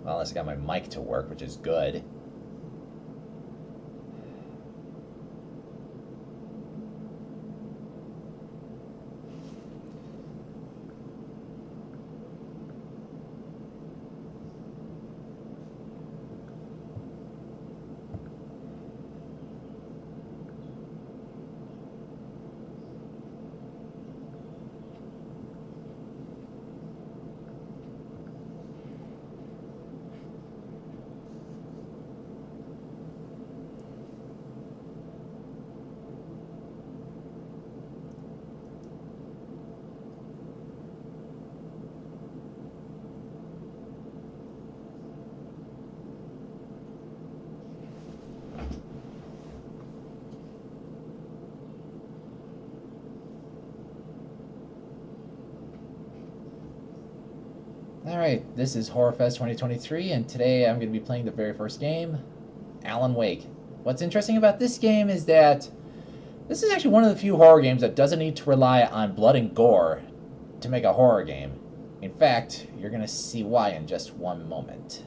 Well, unless I got my mic to work, which is good. Alright, this is Horrorfest 2023, and today I'm going to be playing the very first game, Alan Wake. What's interesting about this game is that this is actually one of the few horror games that doesn't need to rely on blood and gore to make a horror game. In fact, you're going to see why in just one moment.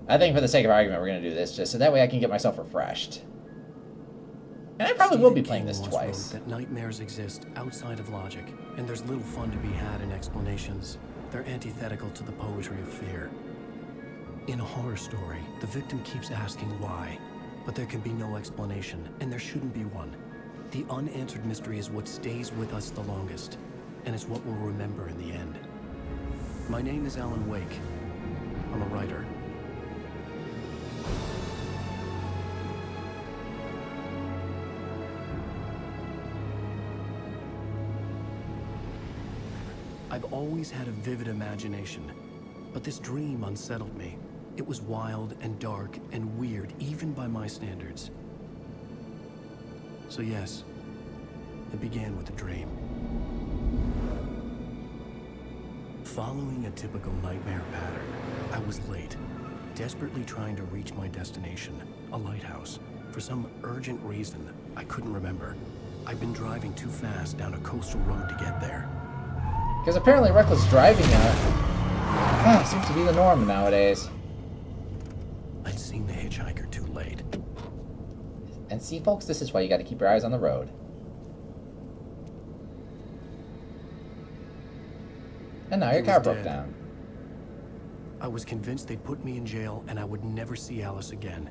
I think for the sake of argument, we're going to do this just so that way I can get myself refreshed. And I probably will be playing this twice. That nightmares exist outside of logic, and there's little fun to be had in explanations. They're antithetical to the poetry of fear. In a horror story, the victim keeps asking why, but there can be no explanation, and there shouldn't be one. The unanswered mystery is what stays with us the longest, and it's what we'll remember in the end. My name is Alan Wake. I'm a writer. I've always had a vivid imagination, but this dream unsettled me. It was wild and dark and weird, even by my standards. So yes, it began with a dream. Following a typical nightmare pattern, I was late, desperately trying to reach my destination, a lighthouse. For some urgent reason, I couldn't remember. I'd been driving too fast down a coastal road to get there. Because apparently reckless driving seems to be the norm nowadays. I'd seen the hitchhiker too late. And see, folks, this is why you got to keep your eyes on the road. And now your car broke down. I was convinced they'd put me in jail and I would never see Alice again.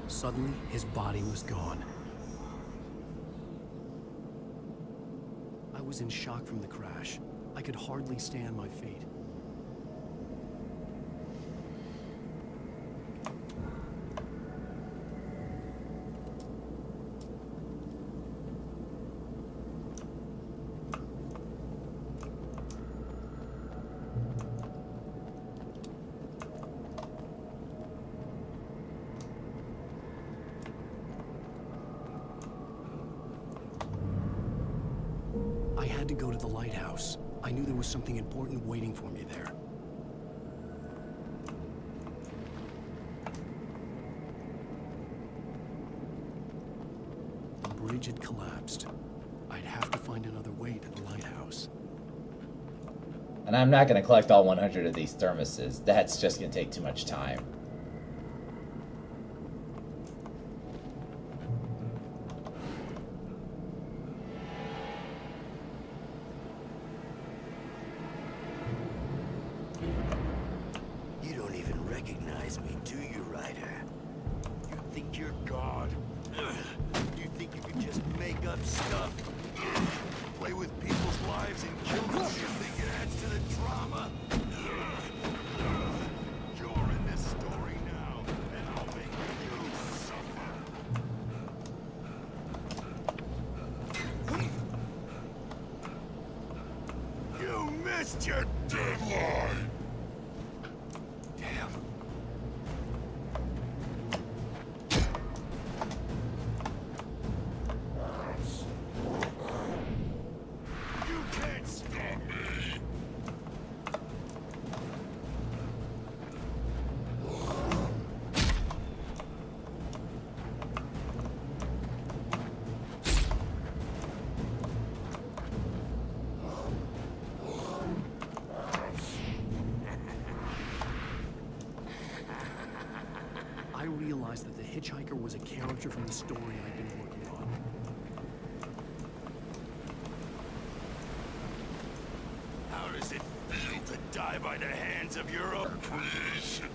Suddenly, his body was gone. I was in shock from the crash. I could hardly stay on my feet. I had to go to the lighthouse. I knew there was something important waiting for me there. The bridge had collapsed. I'd have to find another way to the lighthouse. And I'm not going to collect all 100 of these thermoses. That's just going to take too much time. You don't even recognize me, do you, Ryder? You think you're God? You think you can just make up stuff? Play with people's lives and kill them? You think it adds to the drama? You're in this story now, and I'll make you suffer. You missed your deadline! Damn. was a character from the story I'd been working on. How does it feel to die by the hands of your own creation?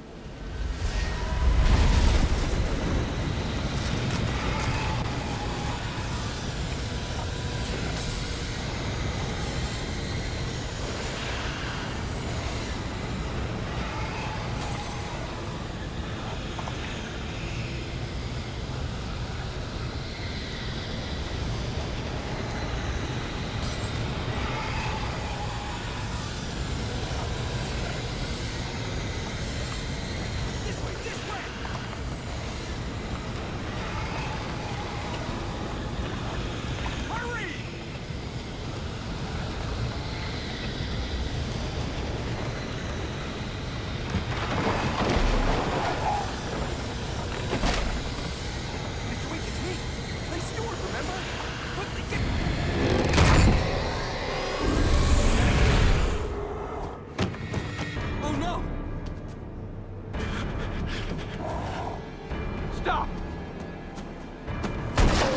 Stop!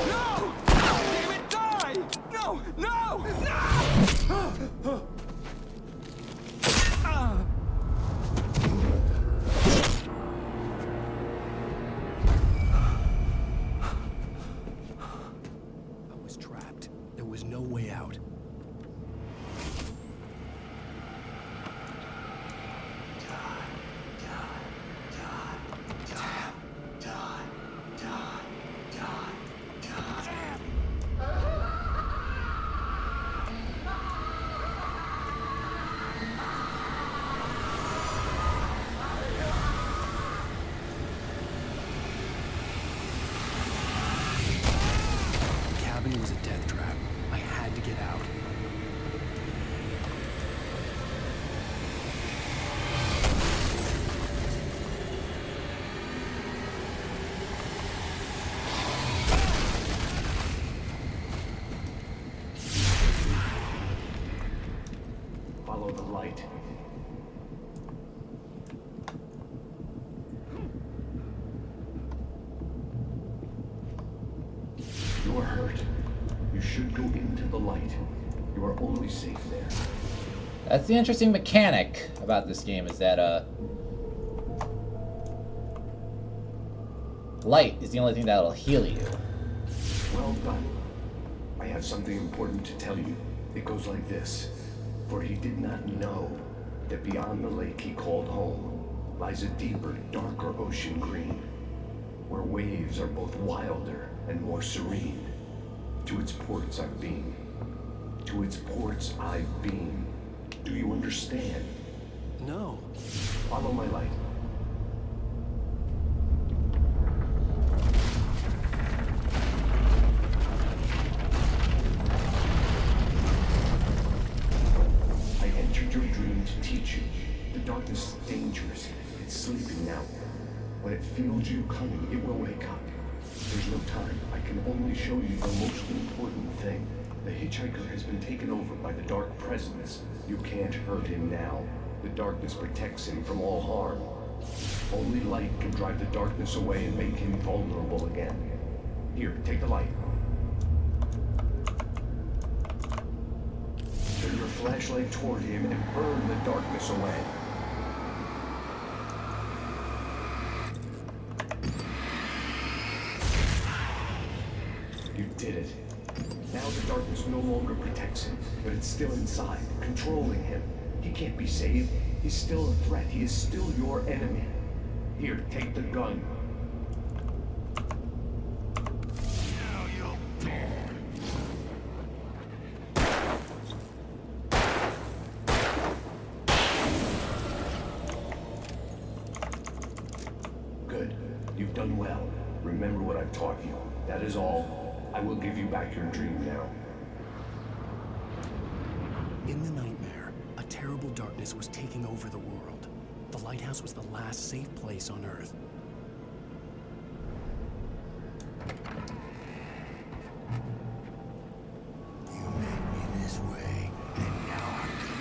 No! Damn it, die! No! No! No! I was trapped. There was no way out. The cabin was a death trap. I had to get out. Follow the light. You are hurt. You should go into the light. You are only safe there. That's the interesting mechanic about this game, is that light is the only thing that'll heal you. Well done. I have something important to tell you. It goes like this. For he did not know that beyond the lake he called home lies a deeper, darker ocean green, where waves are both wilder and more serene. To its ports I've been. To its ports I've been. Do you understand? No. Follow my light. I entered your dream to teach you. The darkness is dangerous. It's sleeping now. When it feels you coming, it will wake up. There's no time. I can only show you the most important thing. The hitchhiker has been taken over by the dark presence. You can't hurt him now. The darkness protects him from all harm. Only light can drive the darkness away and make him vulnerable again. Here, take the light. Turn your flashlight toward him and burn the darkness away. You did it. Now the darkness no longer protects him, but it's still inside, controlling him. He can't be saved. He's still a threat. He is still your enemy. Here, take the gun. Now you'll burn. Good. You've done well. Remember what I've taught you. That is all. I will give you back your dream now. In the nightmare, a terrible darkness was taking over the world. The lighthouse was the last safe place on Earth. You made me this way, and now I'm gonna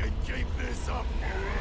can keep this up forever.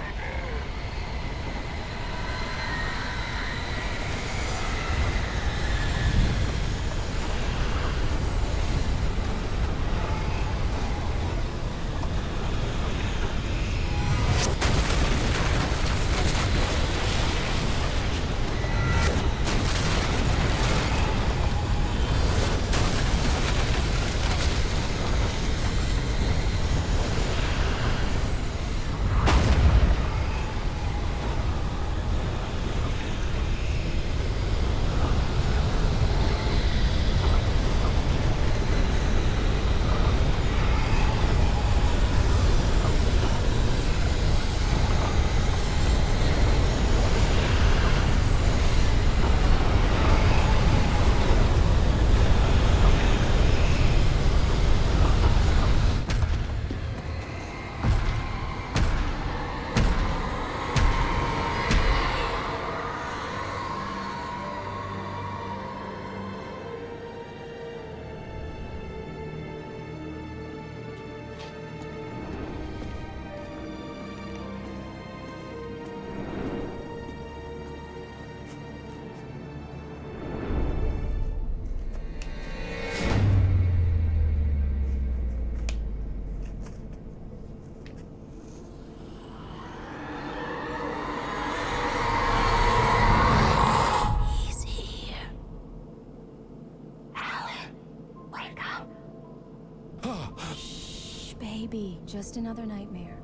Baby, just another nightmare.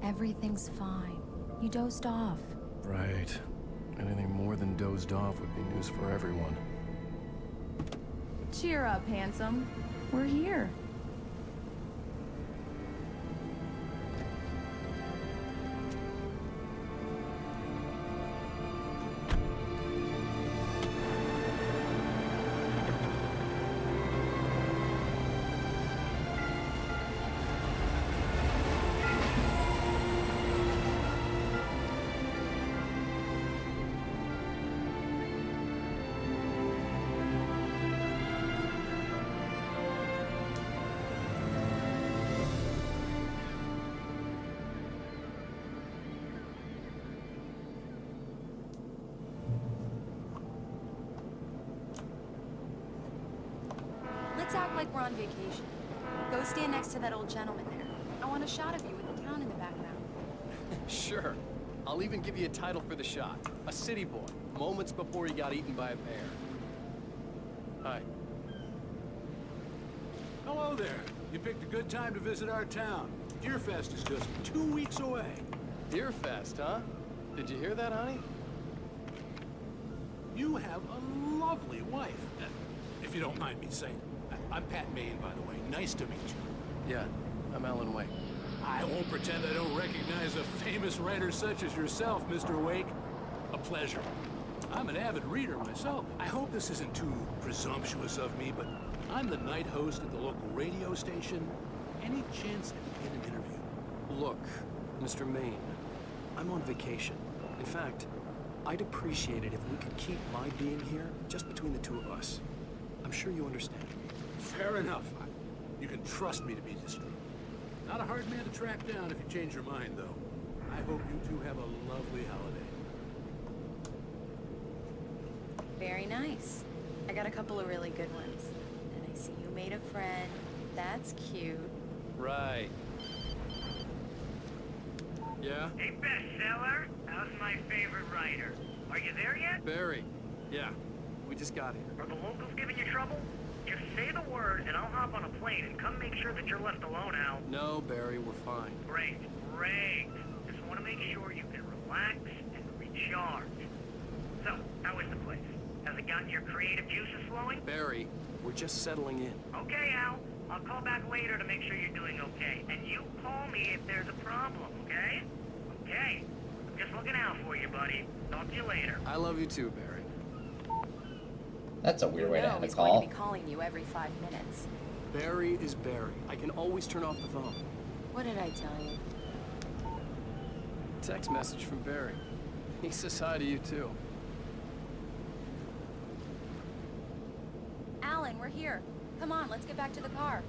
Everything's fine. You dozed off. Right. Anything more than dozed off would be news for everyone. Cheer up, handsome. We're here. Let's act like we're on vacation. Go stand next to that old gentleman there. I want a shot of you with the town in the background. Sure. I'll even give you a title for the shot. A city boy, moments before he got eaten by a bear. Hi. Hello there. You picked a good time to visit our town. Horrorfest is just 2 weeks away. Deerfest, huh? Did you hear that, honey? You have a lovely wife. If you don't mind me saying. I'm Pat Maine, by the way. Nice to meet you. Yeah, I'm Alan Wake. I won't pretend I don't recognize a famous writer such as yourself, Mr. Wake. A pleasure. I'm an avid reader myself. I hope this isn't too presumptuous of me, but I'm the night host at the local radio station. Any chance I could get an interview? Look, Mr. Maine, I'm on vacation. In fact, I'd appreciate it if we could keep my being here just between the two of us. I'm sure you understand. Fair enough. You can trust me to be discreet. Not a hard man to track down if you change your mind, though. I hope you two have a lovely holiday. Very nice. I got a couple of really good ones. And I see you made a friend. That's cute. Right. Yeah? Hey, bestseller, how's my favorite writer? Are you there yet? Barry. Yeah, we just got here. Are the locals giving you trouble? Just say the word and I'll hop on a plane and come make sure that you're left alone, Al. No, Barry, we're fine. Great, great. Just want to make sure you can relax and recharge. So, how is the place? Has it gotten your creative juices flowing? Barry, we're just settling in. Okay, Al. I'll call back later to make sure you're doing okay. And you call me if there's a problem, okay? Okay. I'm just looking out for you, buddy. Talk to you later. I love you too, Barry. That's a weird way to end a He's going call. to be calling you every 5 minutes. Barry is Barry. I can always turn off the phone. What did I tell you? Text message from Barry. He says hi to you too. Alan, we're here. Come on, let's get back to the car.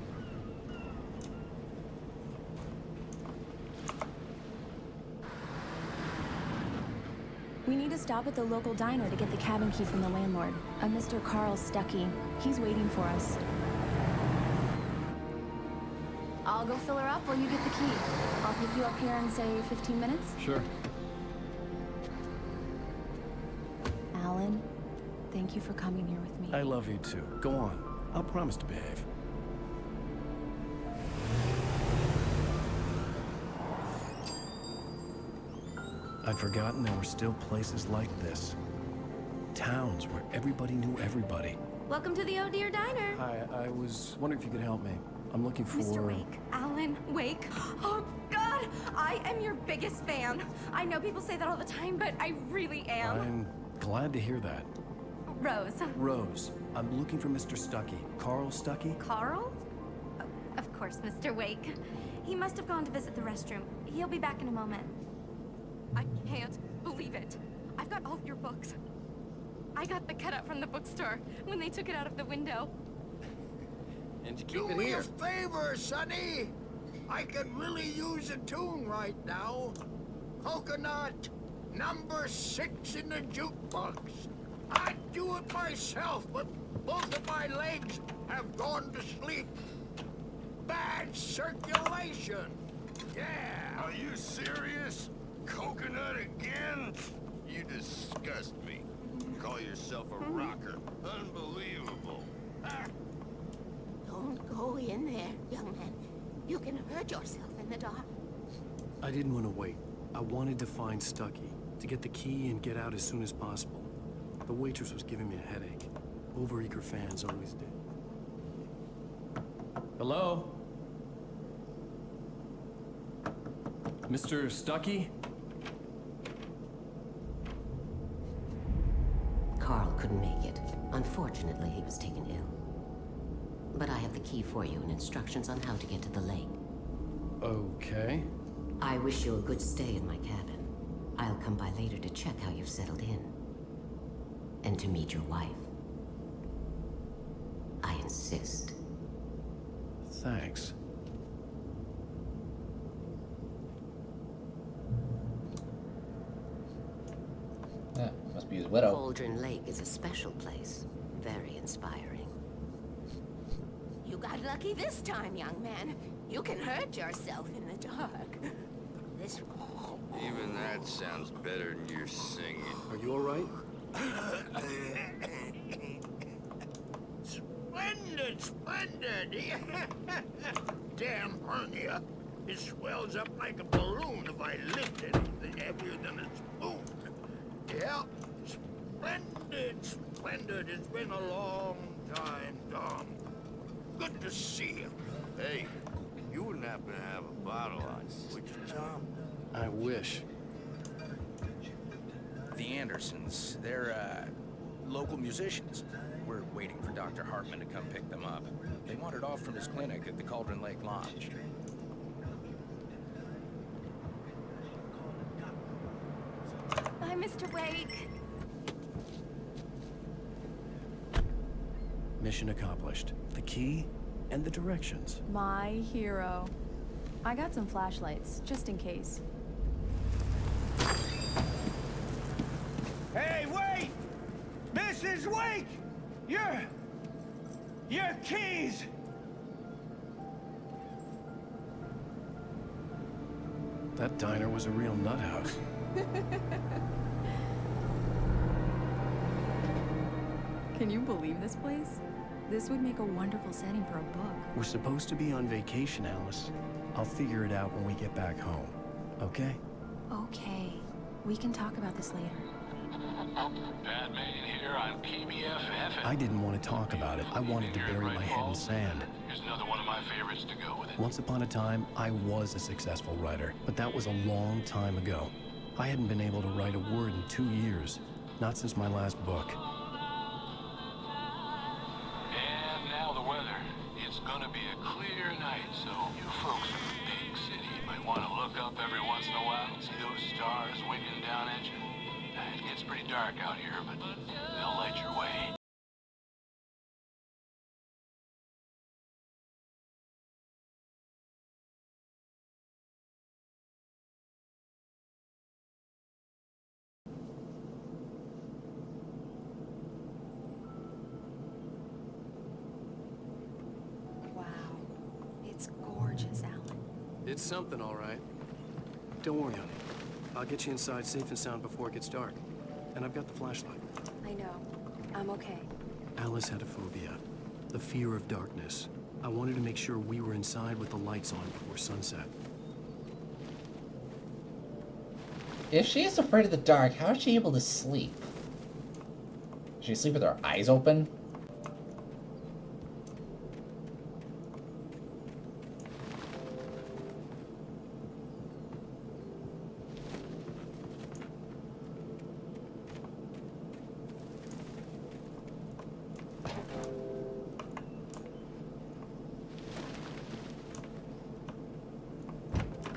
We need to stop at the local diner to get the cabin key from the landlord, a Mr. Carl Stuckey. He's waiting for us. I'll go fill her up while you get the key. I'll pick you up here in, say, 15 minutes? Sure. Alan, thank you for coming here with me. I love you too. Go on. I'll promise to behave. I'd forgotten there were still places like this. Towns where everybody knew everybody. Welcome to the Oh Dear Diner. Hi, I was wondering if you could help me. I'm looking for... Mr. Wake. Alan Wake. Oh, God! I am your biggest fan. I know people say that all the time, but I really am. I'm glad to hear that. Rose. Rose, I'm looking for Mr. Stuckey. Carl Stuckey? Carl? Of course, Mr. Wake. He must have gone to visit the restroom. He'll be back in a moment. I can't believe it. I've got all your books. I got the cutout from the bookstore when they took it out of the window. And you keep Do it me here. a favor, Sonny. I could really use a tune right now. Coconut, number 6 in the jukebox. I'd do it myself, but both of my legs have gone to sleep. Bad circulation. Yeah. Are you serious? Coconut again? You disgust me. Call yourself a rocker. Unbelievable. Don't go in there, young man. You can hurt yourself in the dark. I didn't want to wait. I wanted to find Stuckey, to get the key and get out as soon as possible. The waitress was giving me a headache. Overeager fans always did. Hello? Mr. Stuckey? Carl couldn't make it. Unfortunately, he was taken ill. But I have the key for you and instructions on how to get to the lake. Okay. I wish you a good stay in my cabin. I'll come by later to check how you've settled in. And to meet your wife. I insist. Thanks. Yeah, must be his widow. Cauldron Lake is a special place. Very inspiring. You got lucky this time, young man. You can hurt yourself in the dark. This... Even that sounds better than your singing. Are you all right? Splendid, splendid. Damn hernia. It swells up like a balloon if I lift anything heavier than a spoon. Yeah, splendid, splendid. It's been a long time, Dom. Good to see you. Hey, you wouldn't happen to have a bottle on you, would you, Tom? I wish. The Andersons, they're, local musicians. We're waiting for Dr. Hartman to come pick them up. They wandered off from his clinic at the Cauldron Lake Lodge. Bye, Mr. Wake. Mission accomplished. The key and the directions. My hero. I got some flashlights, just in case. Hey, wait! Mrs. Wake! Your keys! That diner was a real nut house. Can you believe this place? This would make a wonderful setting for a book. We're supposed to be on vacation, Alice. I'll figure it out when we get back home. Okay? Okay. We can talk about this later. Batman here on PBF I didn't want to talk about it. I wanted to bury my head in sand. Here's another one of my favorites to go with it. Once upon a time, I was a successful writer, but that was a long time ago. I hadn't been able to write a word in 2 years, not since my last book. And now the weather. It's gonna be a clear night, so you folks in the big city might want to look up every once in a while and see those stars winking down at you. It gets pretty dark out here, but they'll light your way. It's something, all right. Don't worry, honey. I'll get you inside safe and sound before it gets dark. And I've got the flashlight. I know. I'm okay. Alice had a phobia. The fear of darkness. I wanted to make sure we were inside with the lights on before sunset. If she is afraid of the dark, how is she able to sleep? Does she sleep with her eyes open?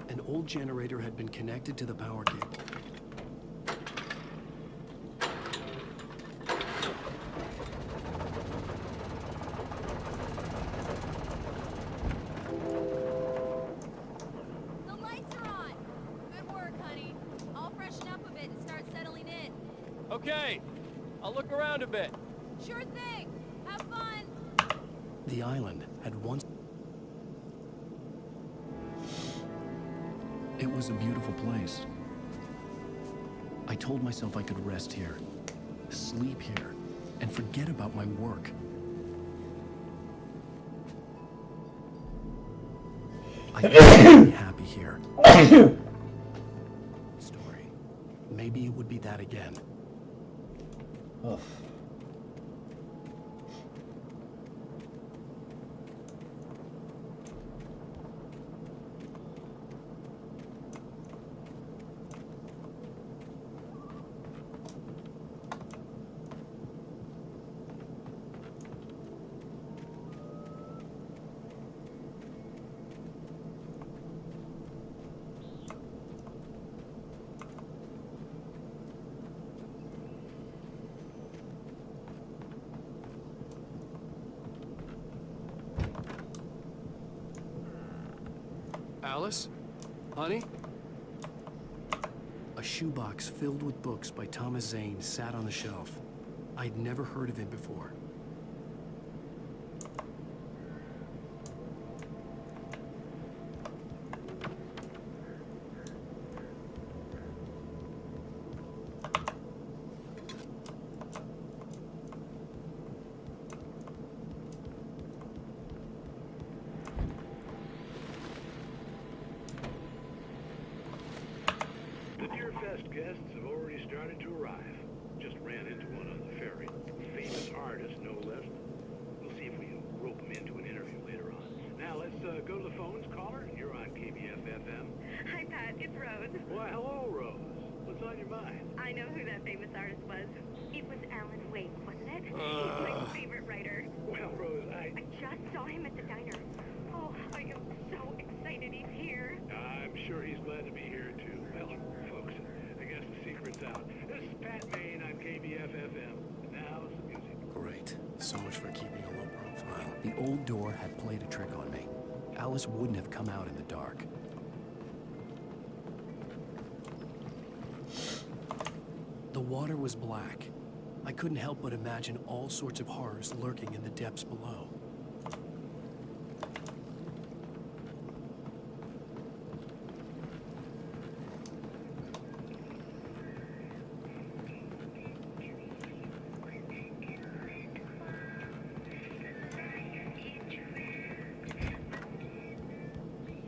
An old generator had been connected to the power cable. The lights are on. Good work, honey. I'll freshen up a bit and start settling in. Okay, I'll look around a bit. Sure thing. Have fun. The island had once... It was a beautiful place. I told myself I could rest here, sleep here, and forget about my work. I could be happy here. Story. Maybe it would be that again. Ugh. Alice? Honey? A shoebox filled with books by Thomas Zane sat on the shelf. I'd never heard of him before. The Horrorfest guests have already started to arrive. Just ran into one on the ferry. Famous artist, no less. We'll see if we can rope him into an interview later on. Now let's go to the phones. Caller, you're on KBF-FM. Hi, Pat. It's Rose. Why, hello, Rose. What's on your mind? I know who that famous artist was. It was Alan Wake, wasn't it? He's my favorite writer. Well, Rose, I just saw him at the diner. Oh, I am so excited he's here. I'm sure he's glad to be here, too. Well, folks, I guess the secret's out. This is Pat Maine on KBF-FM. And now some music. Great. So much for keeping a low profile. The old door had played a trick on me. Alice wouldn't have come out in the dark. The water was black. I couldn't help but imagine all sorts of horrors lurking in the depths below.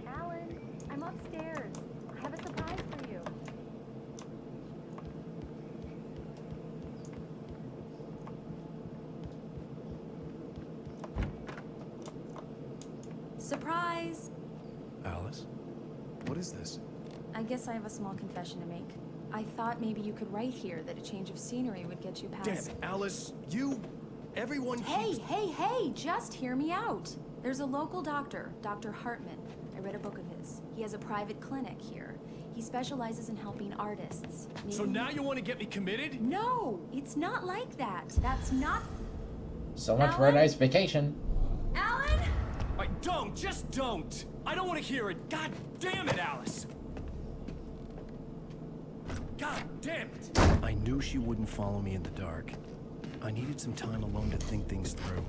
Alan, I'm upstairs. I have a surprise for you. Surprise! Alice? What is this? I guess I have a small confession to make. I thought maybe you could write here that a change of scenery would get you past... Damn it, Alice! Everyone Hey, just hear me out. There's a local doctor, Dr. Hartman. I read a book of his. He has a private clinic here. He specializes in helping artists. So now you want to get me committed? No, it's not like that. That's not... So much for a nice vacation. Alan? Just don't! I don't want to hear it! God damn it, Alice! God damn it! I knew she wouldn't follow me in the dark. I needed some time alone to think things through.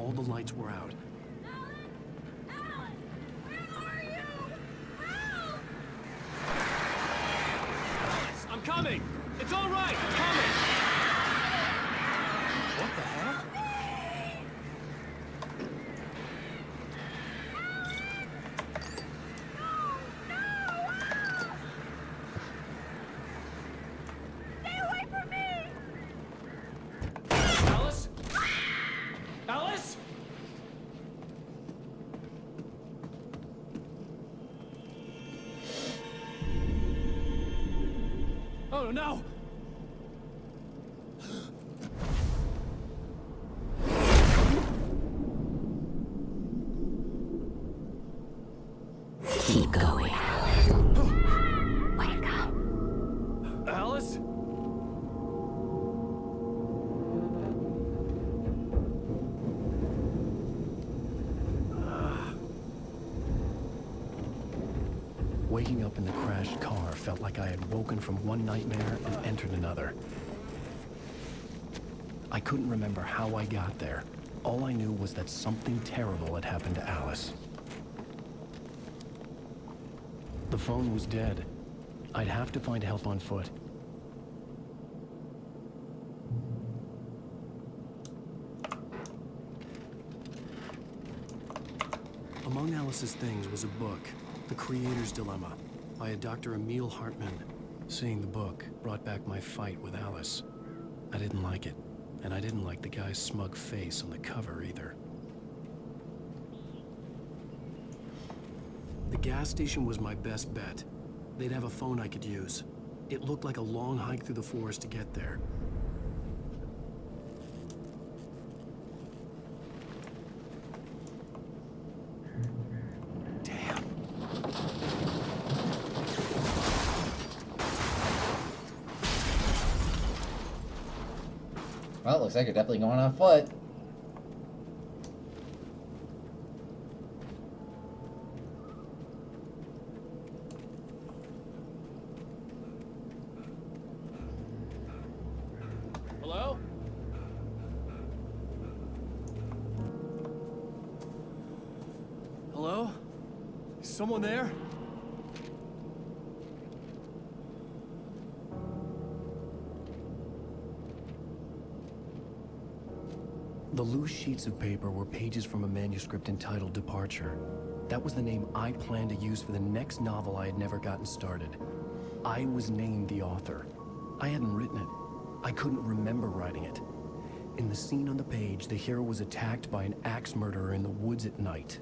all the lights were out. I'm coming! It's all right! I'm coming! What the hell? Stay away from me! Alice? Alice? Oh no! Keep going. Wake up. Alice? Waking up in the crashed car felt like I had woken from one nightmare and entered another. I couldn't remember how I got there. All I knew was that something terrible had happened to Alice. The phone was dead. I'd have to find help on foot. Among Alice's things was a book, The Creator's Dilemma, by a Dr. Emil Hartman. Seeing the book brought back my fight with Alice. I didn't like it, and I didn't like the guy's smug face on the cover either. The gas station was my best bet. They'd have a phone I could use. It looked like a long hike through the forest to get there. Well, it looks like you're definitely going on foot. Hello? Hello? Is someone there? The loose sheets of paper were pages from a manuscript entitled Departure. That was the name I planned to use for the next novel I had never gotten started. I was named the author. I hadn't written it. I couldn't remember writing it. In the scene on the page, the hero was attacked by an axe murderer in the woods at night.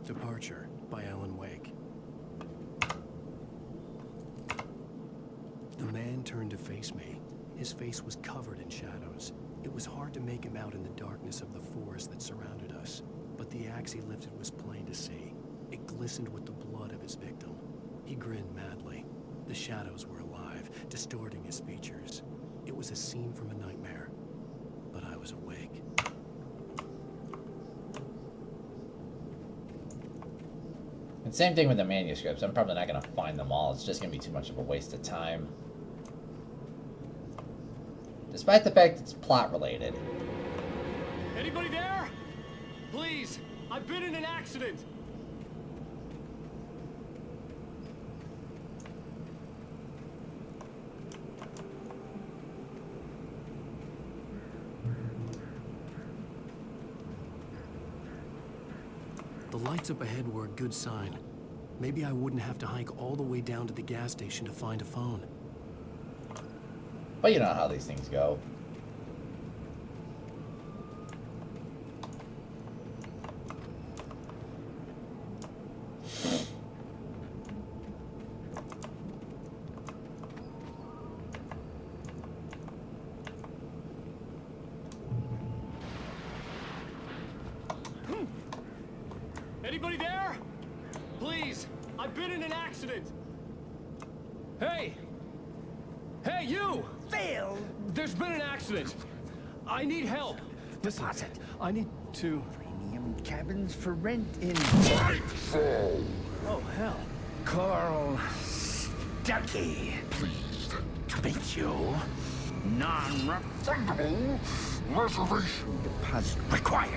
Departure by Alan Wake. The man turned to face me. His face was covered in shadows. It was hard to make him out in the darkness of the forest that surrounded us, but the axe he lifted was plain to see. It glistened with the blood of his victim. He grinned madly. The shadows were alive, distorting his features. It was a scene from a nightmare, but I was awake. And same thing with the manuscripts. I'm probably not going to find them all. It's just going to be too much of a waste of time. Despite the fact it's plot related. Anybody there? Please, I've been in an accident. The lights up ahead were a good sign. Maybe I wouldn't have to hike all the way down to the gas station to find a phone. But you know how these things go. Anybody there? Please, I've been in an accident. Hey! Hey, you! Phil! There's been an accident. I need help. Listen, I need to... Premium cabins for rent in... Oh, hell. Carl Stuckey. Pleased to meet Joe. Non-refundable reservation deposit required.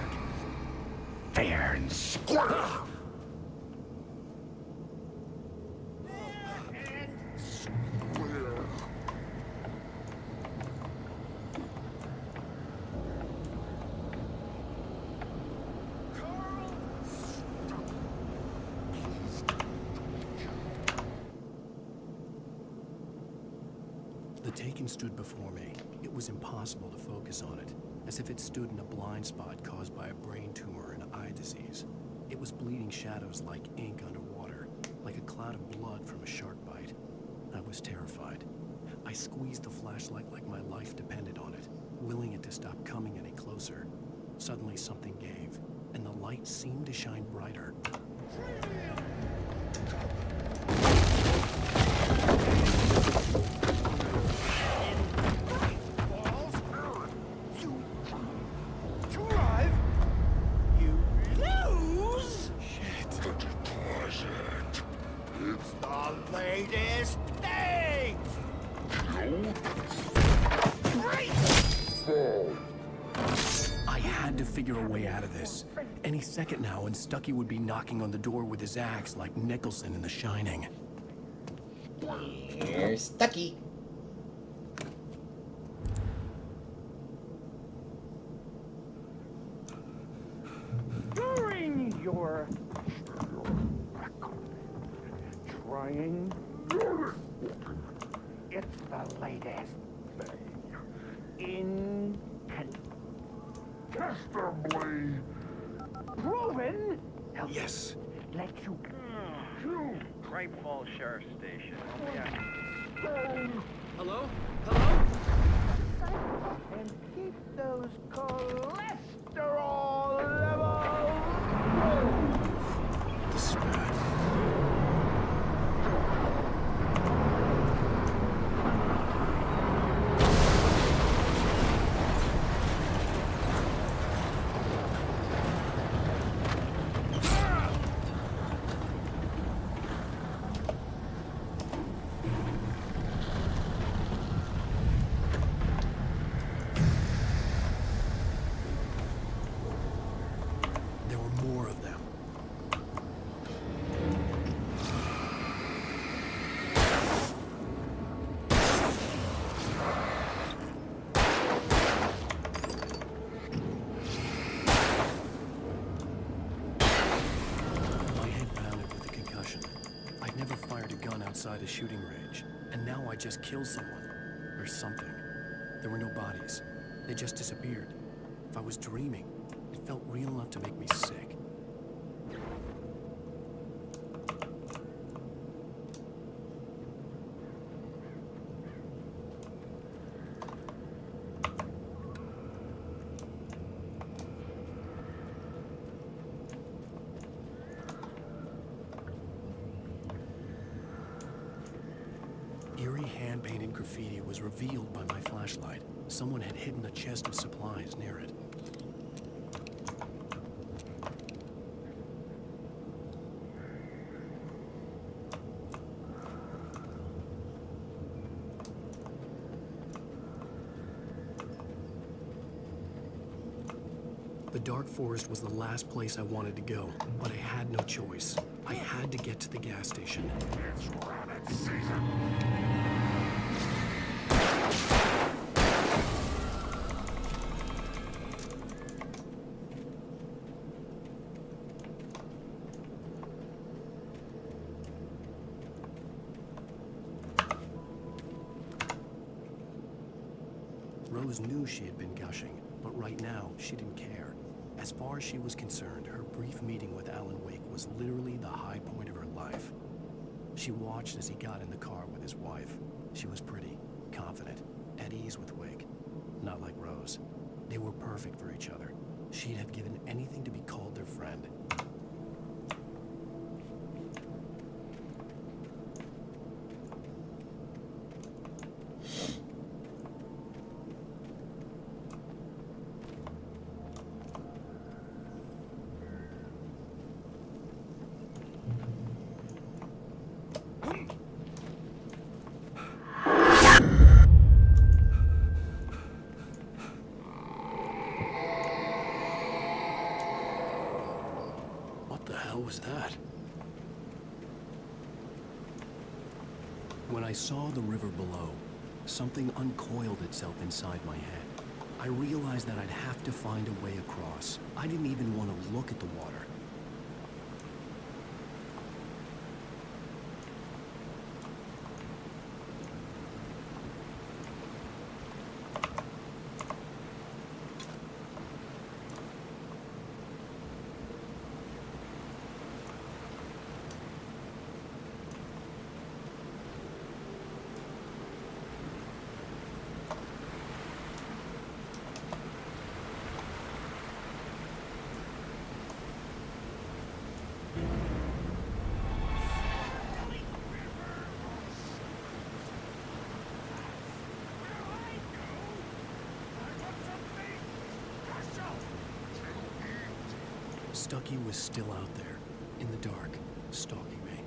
Fair and square. The Taken stood before me. It was impossible to focus on it, as if it stood in a blind spot caused by a brain tumor and eye disease. It was bleeding shadows like ink underwater, like a cloud of blood from a shark bite. I was terrified. I squeezed the flashlight like my life depended on it, willing it to stop coming any closer. Suddenly something gave, and the light seemed to shine brighter. Latest thing! I had to figure a way out of this. Any second now, and Stucky would be knocking on the door with his axe like Nicholson in The Shining. Here's Stucky. During your trying, it's the latest thing. Incontestably proven. Yes. Let you. Great Falls Sheriff Station. Hello? Hello? And keep those cholesterol levels low. This is bad. There were more of them. My head pounded with a concussion. I'd never fired a gun outside a shooting range, and now I just killed someone. Or something. There were no bodies. They just disappeared. If I was dreaming, it felt real enough to make me sick. Eerie hand-painted graffiti was revealed by my flashlight. Someone had hidden a chest of supplies near it. The dark forest was the last place I wanted to go, but I had no choice. I had to get to the gas station. It's rabbit season. Rose knew she had been gushing, but right now, she didn't care. As far as she was concerned, her brief meeting with Alan Wake was literally the high point of her life. She watched as he got in the car with his wife. She was pretty, confident, at ease with Wake. Not like Rose. They were perfect for each other. She'd have given anything to be called their friend. was that? When I saw the river below, something uncoiled itself inside my head. I realized that I'd have to find a way across. I didn't even want to look at the water. Stucky was still out there, in the dark, stalking me.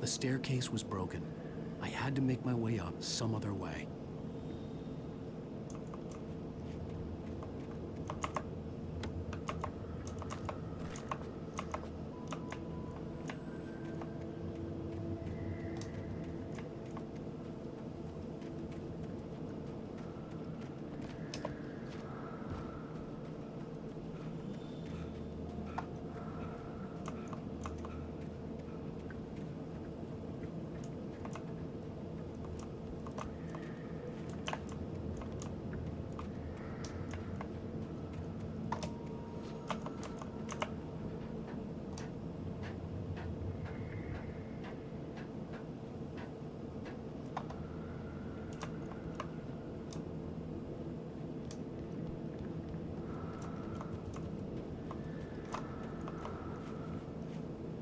The staircase was broken. I had to make my way up some other way.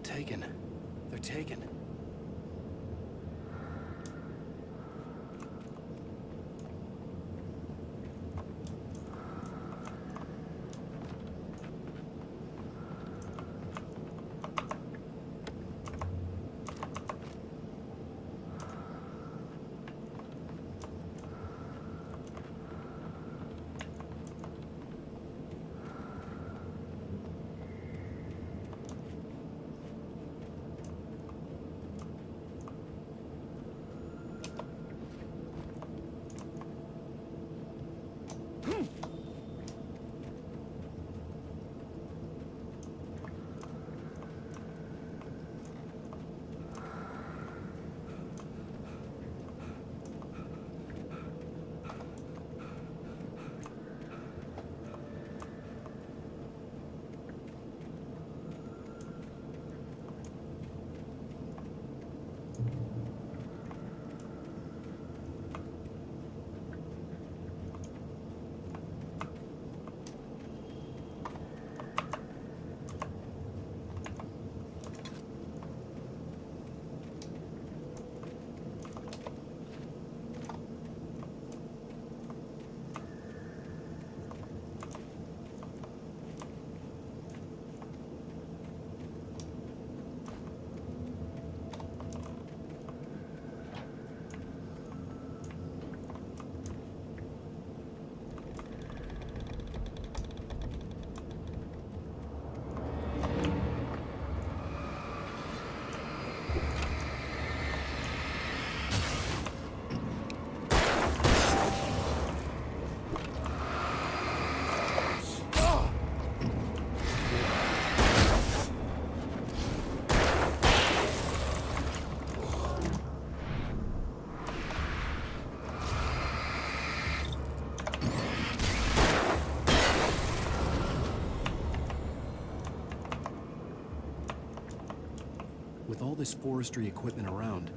Taken. They're taken. this forestry equipment around.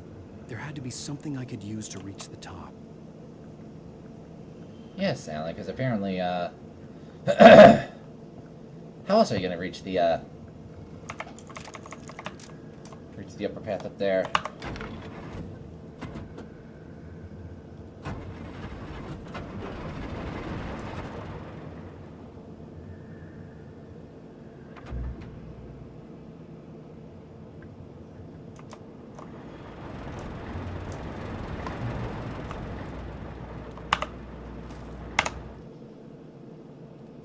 There had to be something I could use to reach the top. Yes, Alan, because apparently, how else are you gonna reach the upper path up there?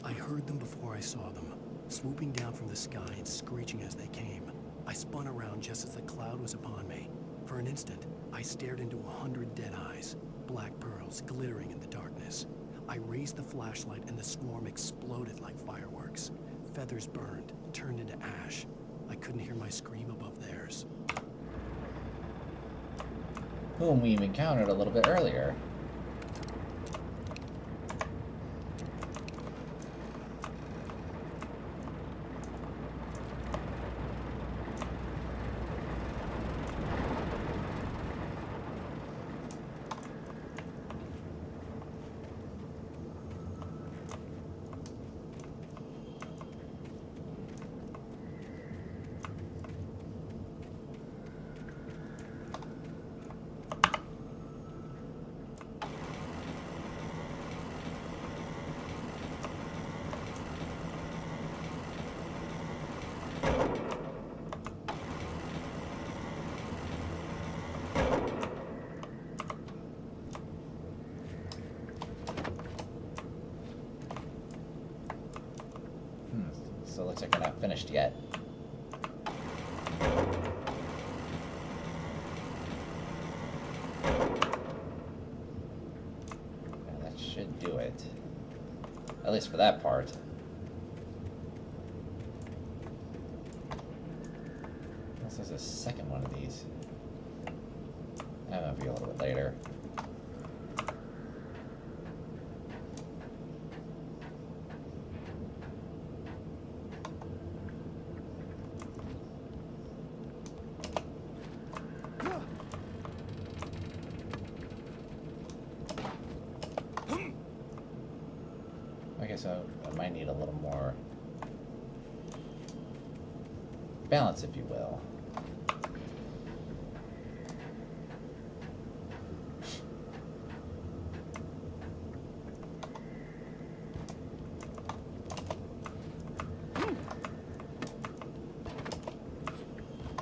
I heard them before I saw them, swooping down from the sky and screeching as they came. I spun around just as the cloud was upon me. For an instant, I stared into 100 dead eyes, black pearls glittering in the darkness. I raised the flashlight and the swarm exploded like fireworks. Feathers burned, turned into ash. I couldn't hear my scream above theirs. Whom we've encountered a little bit earlier. So it looks like we're not finished yet. Yeah, that should do it. At least for that part. Unless there's a second one of these. That might be a little bit later. So I might need a little more balance, if you will.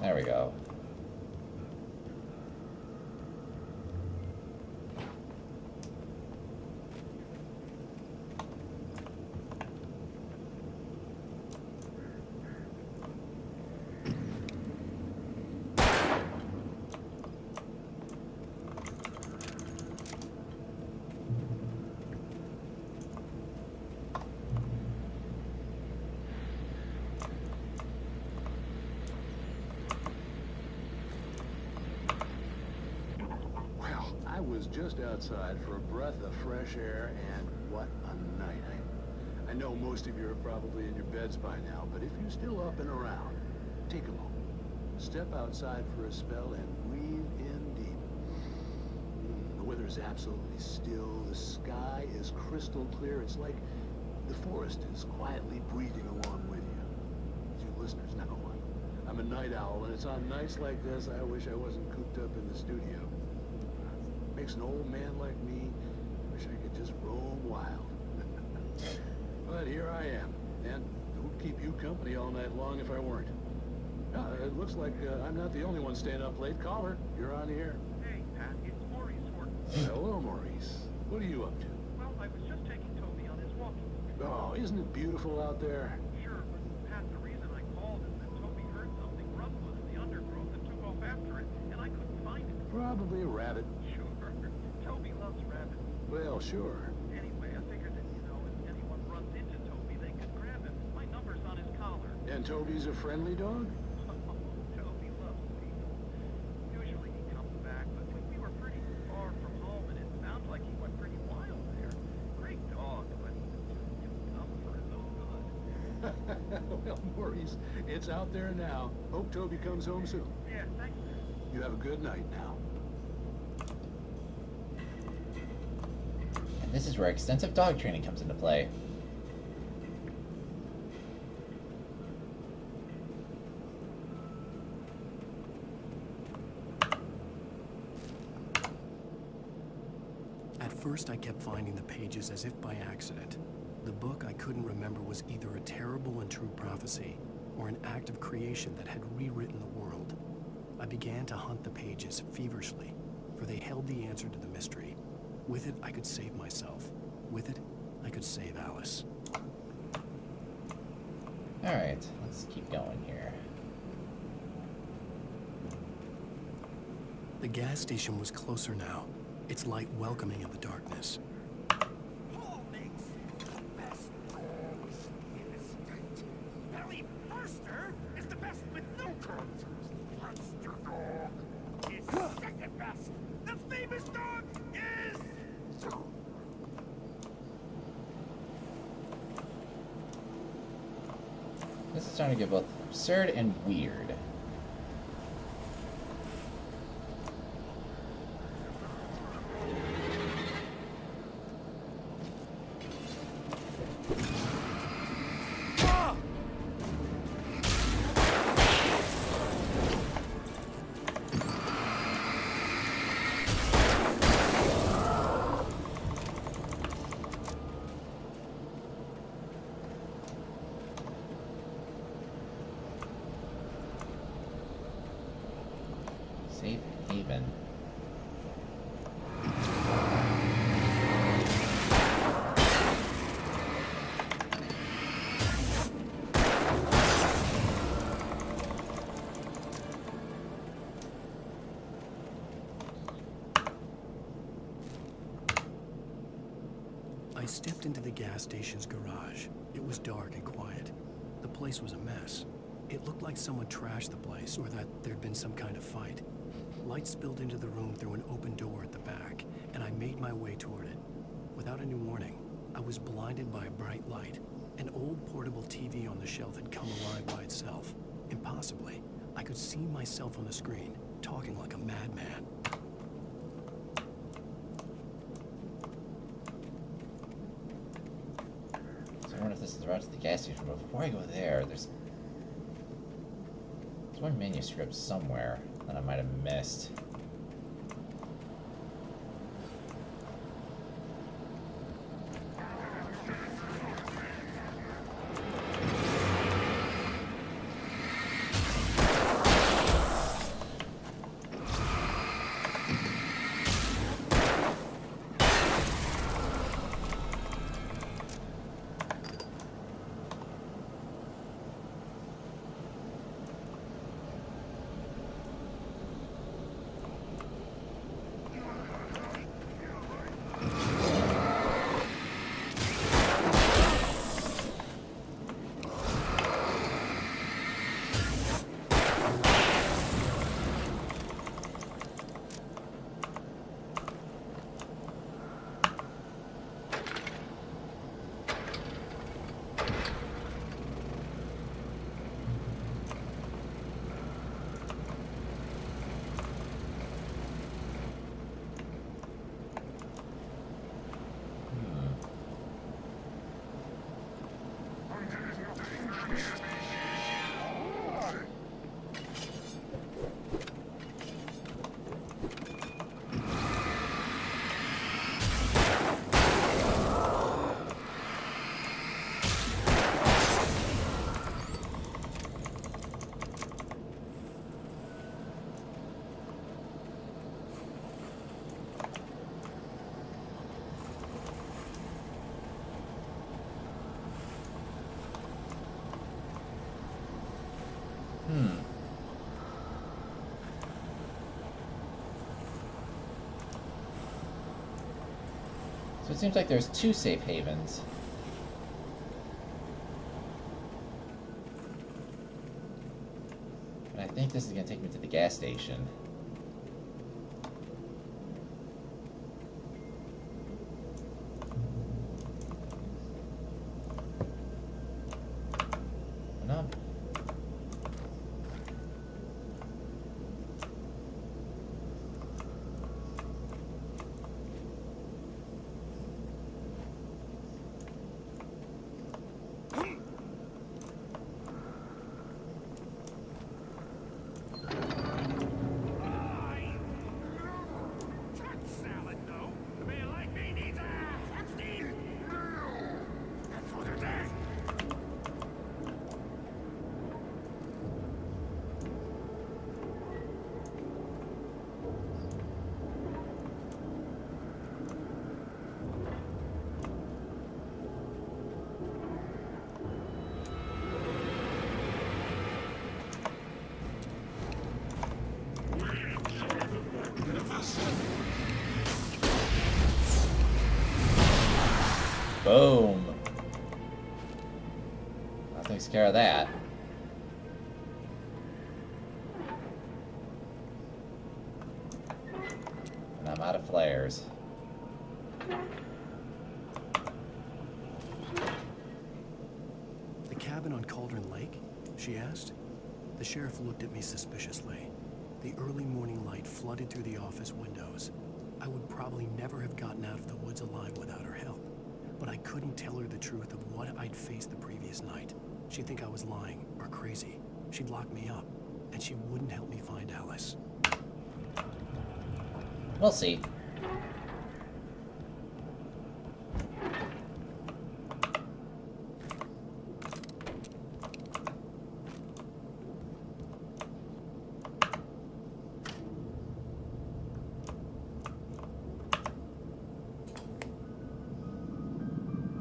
There we go. I was just outside for a breath of fresh air, and what a night. I know most of you are probably in your beds by now, but if you're still up and around, take a moment. Step outside for a spell and breathe in deep. The weather is absolutely still. The sky is crystal clear. It's like the forest is quietly breathing along with you. As you listeners know, I'm a night owl, and it's on nights like this I wish I wasn't cooped up in the studio. Makes an old man like me wish I could just roam wild. But here I am, and who'd keep you company all night long if I weren't? It looks like I'm not the only one staying up late. Caller, you're on the air. Hey, Pat, it's Maurice Horton. Hello, Maurice. What are you up to? Well, I was just taking Toby on his walking. Oh, isn't it beautiful out there? Sure, but Pat, the reason I called is that Toby heard something rumbling in the undergrowth and took off after it, and I couldn't find it. Probably a rabbit. Sure. Toby loves rabbits. Well, sure. Anyway, I figured that, if anyone runs into Toby, they could grab him. My number's on his collar. And Toby's a friendly dog? Toby loves people. Usually he comes back, but we were pretty far from home, and it sounds like he went pretty wild there. Great dog, but too dumb for his own good. Well, Maurice, it's out there now. Hope Toby comes home soon. Yeah, thank you. You have a good night now. And this is where extensive dog training comes into play. At first, I kept finding the pages as if by accident. The book I couldn't remember was either a terrible and true prophecy or an act of creation that had rewritten the world. I began to hunt the pages feverishly, for they held the answer to the mystery. With it, I could save myself. With it, I could save Alice. Alright, let's keep going here. The gas station was closer now, its light welcoming in the darkness. Belly Burster is the best with no contest. Monster Dog is second best. The famous dog is... This is starting to get both absurd and weird. Safe haven. I stepped into the gas station's garage. It was dark and quiet. The place was a mess. It looked like someone trashed the place, or that there'd been some kind of fight. Light spilled into the room through an open door at the back, and I made my way toward it. Without any warning, I was blinded by a bright light. An old portable TV on the shelf had come alive by itself. Impossibly, I could see myself on the screen, talking like a madman. So I wonder if this is the route to the gas station, but before I go there, there's one manuscript somewhere that I might have missed. So it seems like there's two safe havens. And I think this is going to take me to the gas station. Boom. That takes care of that. And I'm out of flares. The cabin on Cauldron Lake? She asked. The sheriff looked at me suspiciously. The early morning light flooded through the office windows. I would probably never have gotten out of the woods alive without her help. But I couldn't tell her the truth of what I'd faced the previous night. She'd think I was lying or crazy. She'd lock me up, and she wouldn't help me find Alice. We'll see.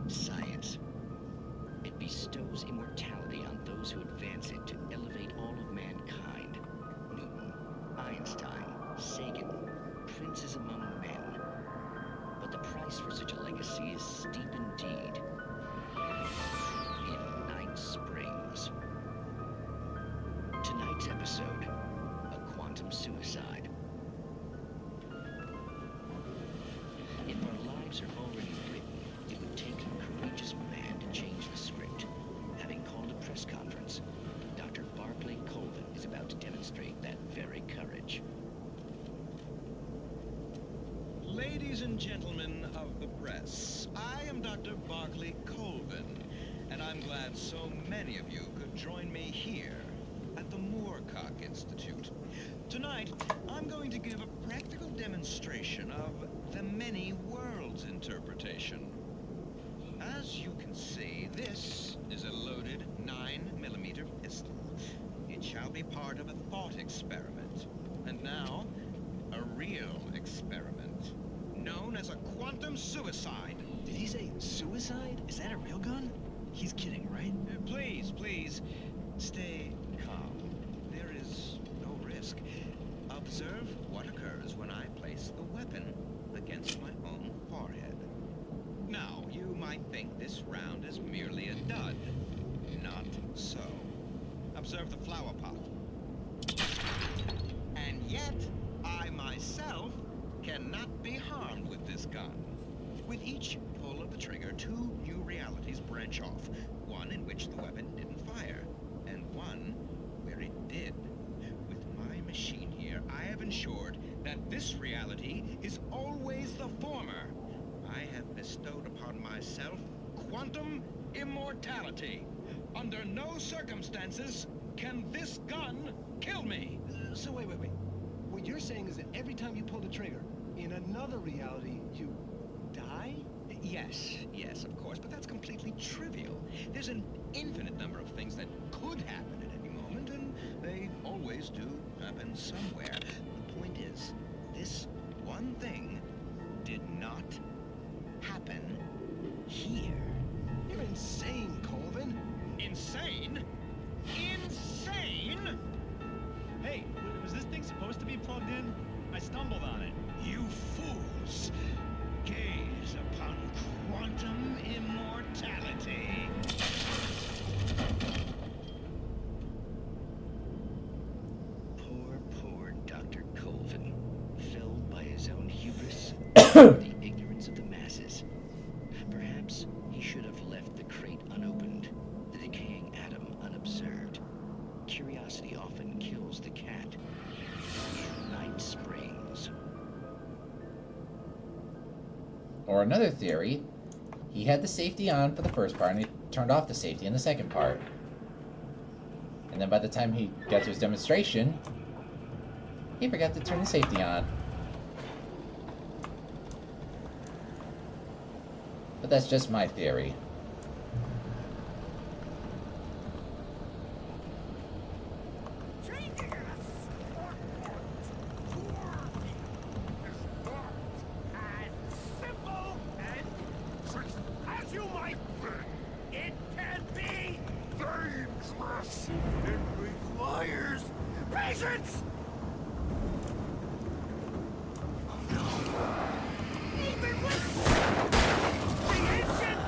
Science. It bestows immortality on those who advance it to elevate all of mankind. Newton, Einstein, Sagan, princes among men. But the price for such a legacy is steep indeed. In Night Springs. Tonight's episode, a quantum suicide. If our lives are already written, it would take a courageous man to change the script. Having called a press conference, Dr. Barclay Colvin is about to demonstrate that very courage. Ladies and gentlemen of the press, I am Dr. Barclay Colvin, and I'm glad so many of you could join me here at the Moorcock Institute. Tonight, I'm going to give a practical demonstration of the many worlds interpretation. As you can see, this is a loaded 9mm pistol. It shall be part of a thought experiment. And now, a real experiment, known as a quantum suicide. Did he say suicide? Is that a real gun? He's kidding, right? Please, please, stay calm. There is no risk. Observe what occurs when I place the weapon against my own forehead. Now, you might think this round is merely a dud. Not so. Observe the flower pot. And yet, I myself cannot be harmed with this gun. With each pull of the trigger, two new realities branch off. One in which the weapon didn't fire, and one where it did. With my machine here, I have ensured that this reality is always the former. I have bestowed upon myself quantum immortality. Under no circumstances can this gun kill me. So wait. What you're saying is that every time you pull the trigger, in another reality, you die? Yes, of course, but that's completely trivial. There's an infinite number of things that could happen at any moment, and they always do happen somewhere. The point is, this one thing did not happen here. You're insane, Colvin. Insane? Insane? Hey, was this thing supposed to be plugged in? I stumbled on it. You fools! Gaze upon quantum immortality. Poor Dr. Colvin, felled by his own hubris, the ignorance of the masses. Perhaps he should have left the crate unopened, the decaying atom unobserved. Curiosity often kills the cat. Night Springs. Or another theory, he had the safety on for the first part and he turned off the safety in the second part. And then by the time he got to his demonstration, he forgot to turn the safety on. But that's just my theory. It requires patience! Oh no. Even with the ancient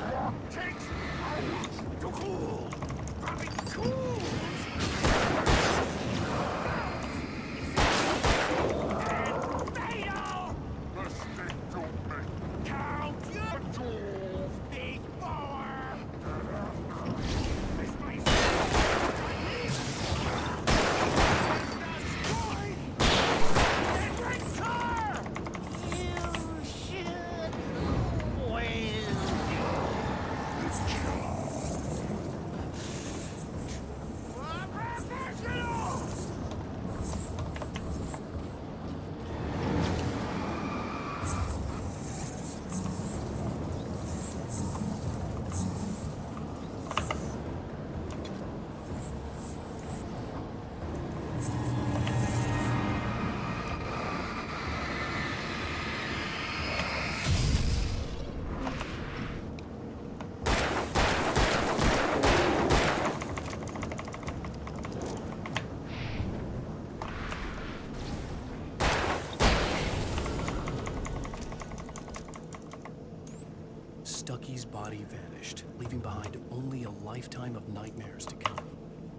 Stucky's body vanished, leaving behind only a lifetime of nightmares to come,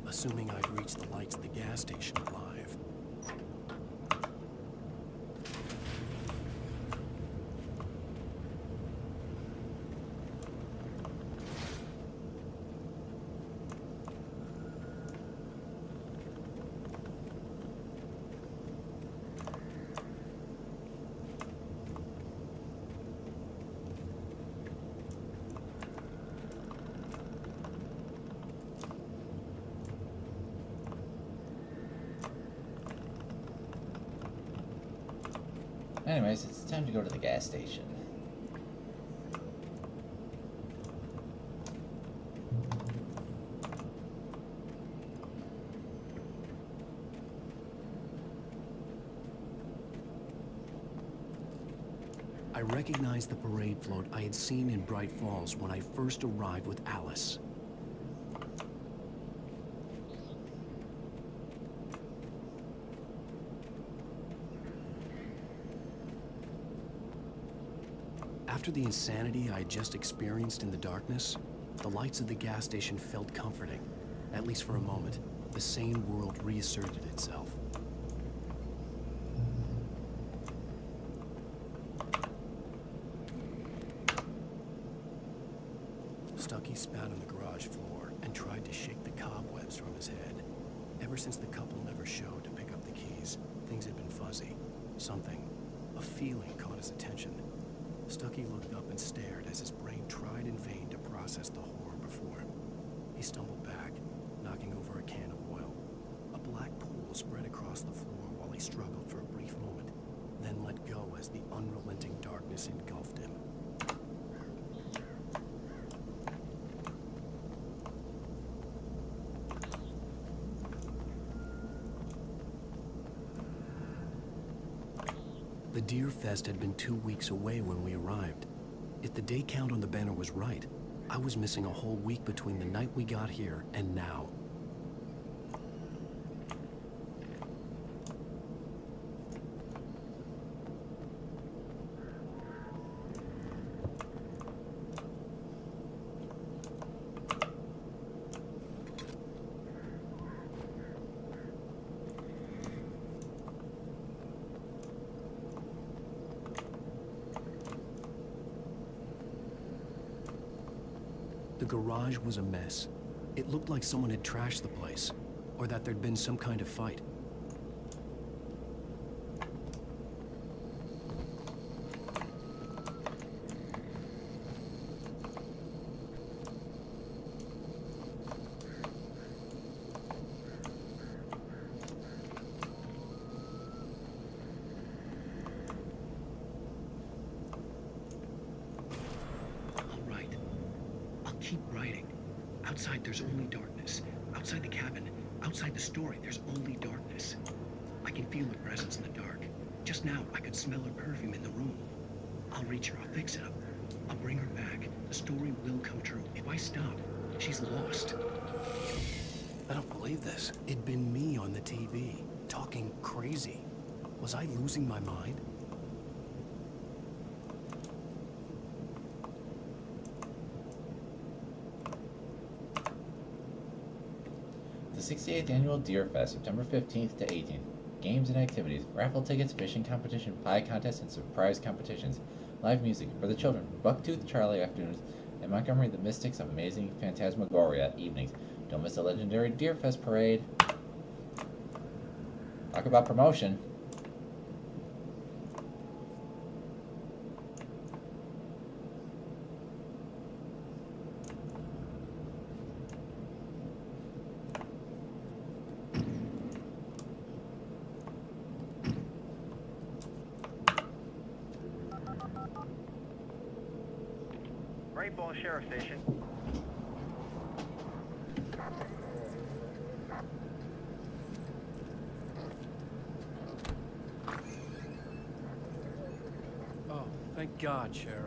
assuming I'd reached the lights of the gas station alive. Anyways, it's time to go to the gas station. I recognized the parade float I had seen in Bright Falls when I first arrived with Alice. After the insanity I had just experienced in the darkness, the lights of the gas station felt comforting. At least for a moment, the sane world reasserted itself. Stucky spat on the garage floor and tried to shake the cobwebs from his head. Ever since the couple never showed to pick up the keys, things had been fuzzy. Something, a feeling caught his attention. Stucky looked up and stared as his brain tried in vain to process the horror before him. He stumbled back, knocking over a can of oil. A black pool spread across the floor while he struggled for a brief moment, then let go as the unrelenting darkness engulfed him. The Deer Fest had been 2 weeks away when we arrived. If the day count on the banner was right, I was missing a whole week between the night we got here and now. The garage was a mess. It looked like someone had trashed the place, or that there'd been some kind of fight. Keep writing. Outside, there's only darkness. Outside the cabin, outside the story, there's only darkness. I can feel her presence in the dark. Just now, I could smell her perfume in the room. I'll reach her, I'll fix it up. I'll bring her back. The story will come true. If I stop, she's lost. I don't believe this. It'd been me on the TV, talking crazy. Was I losing my mind? The 68th Annual Deer Fest, September 15th to 18th. Games and activities, raffle tickets, fishing competition, pie contest, and surprise competitions. Live music for the children, Bucktooth Charlie afternoons, and Montgomery the Mystics Amazing Phantasmagoria evenings. Don't miss the legendary Deer Fest parade. Talk about promotion. Great Ball Sheriff Station. Oh, thank God, Sheriff.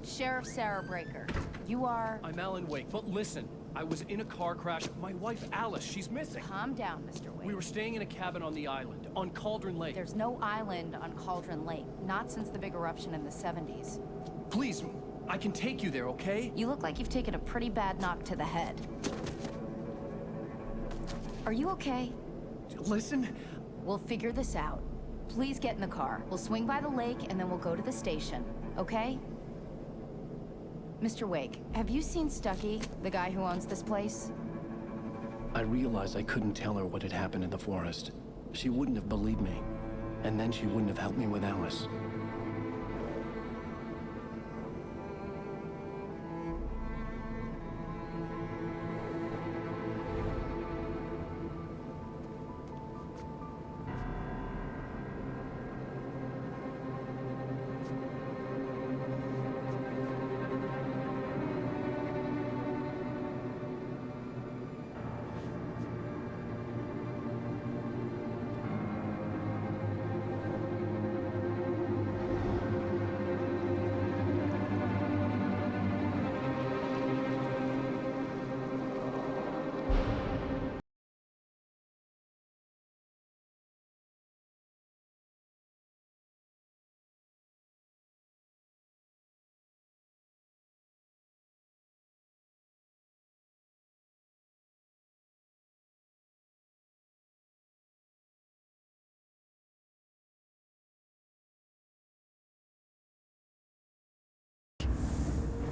Sheriff Sarah Breaker. You are... I'm Alan Wake, but listen. I was in a car crash. My wife, Alice, she's missing. Calm down, Mr. Wake. We were staying in a cabin on the island, on Cauldron Lake. There's no island on Cauldron Lake. Not since the big eruption in the 70s. Please, I can take you there, okay? You look like you've taken a pretty bad knock to the head. Are you okay? Listen. We'll figure this out. Please get in the car. We'll swing by the lake and then we'll go to the station, okay? Mr. Wake, have you seen Stucky, the guy who owns this place? I realized I couldn't tell her what had happened in the forest. She wouldn't have believed me. And then she wouldn't have helped me with Alice.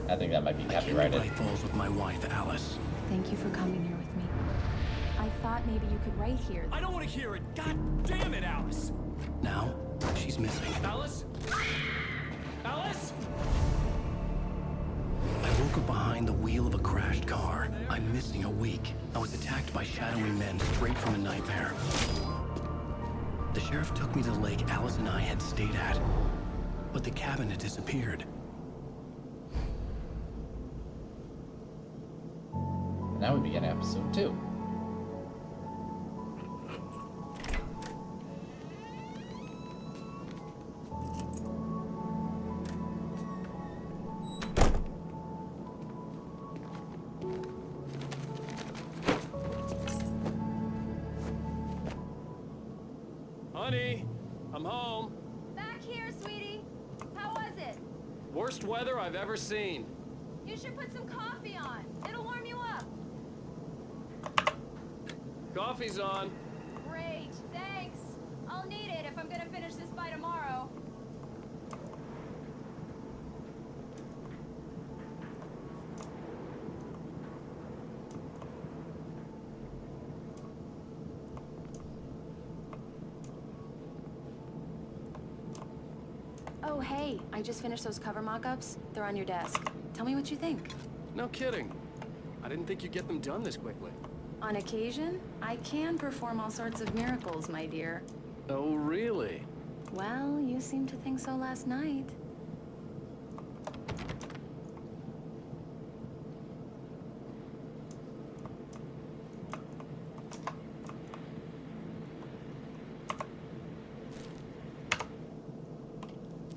I think that might be copyrighted. I falls with my wife, Alice. Thank you for coming here with me. I thought maybe you could write here. I don't want to hear it. God damn it, Alice. Now, she's missing. Alice? Alice? I woke up behind the wheel of a crashed car. I'm missing a week. I was attacked by shadowy men straight from a nightmare. The sheriff took me to the lake Alice and I had stayed at. But the cabin had disappeared. Now we begin episode 2. Honey, I'm home. Back here, sweetie. How was it? Worst weather I've ever seen. You should put some coffee on. It'll warm you up. Coffee's on. Great, thanks. I'll need it if I'm gonna finish this by tomorrow. Oh, hey, I just finished those cover mock-ups. They're on your desk. Tell me what you think. No kidding. I didn't think you'd get them done this quickly. On occasion, I can perform all sorts of miracles, my dear. Oh, really? Well, you seemed to think so last night.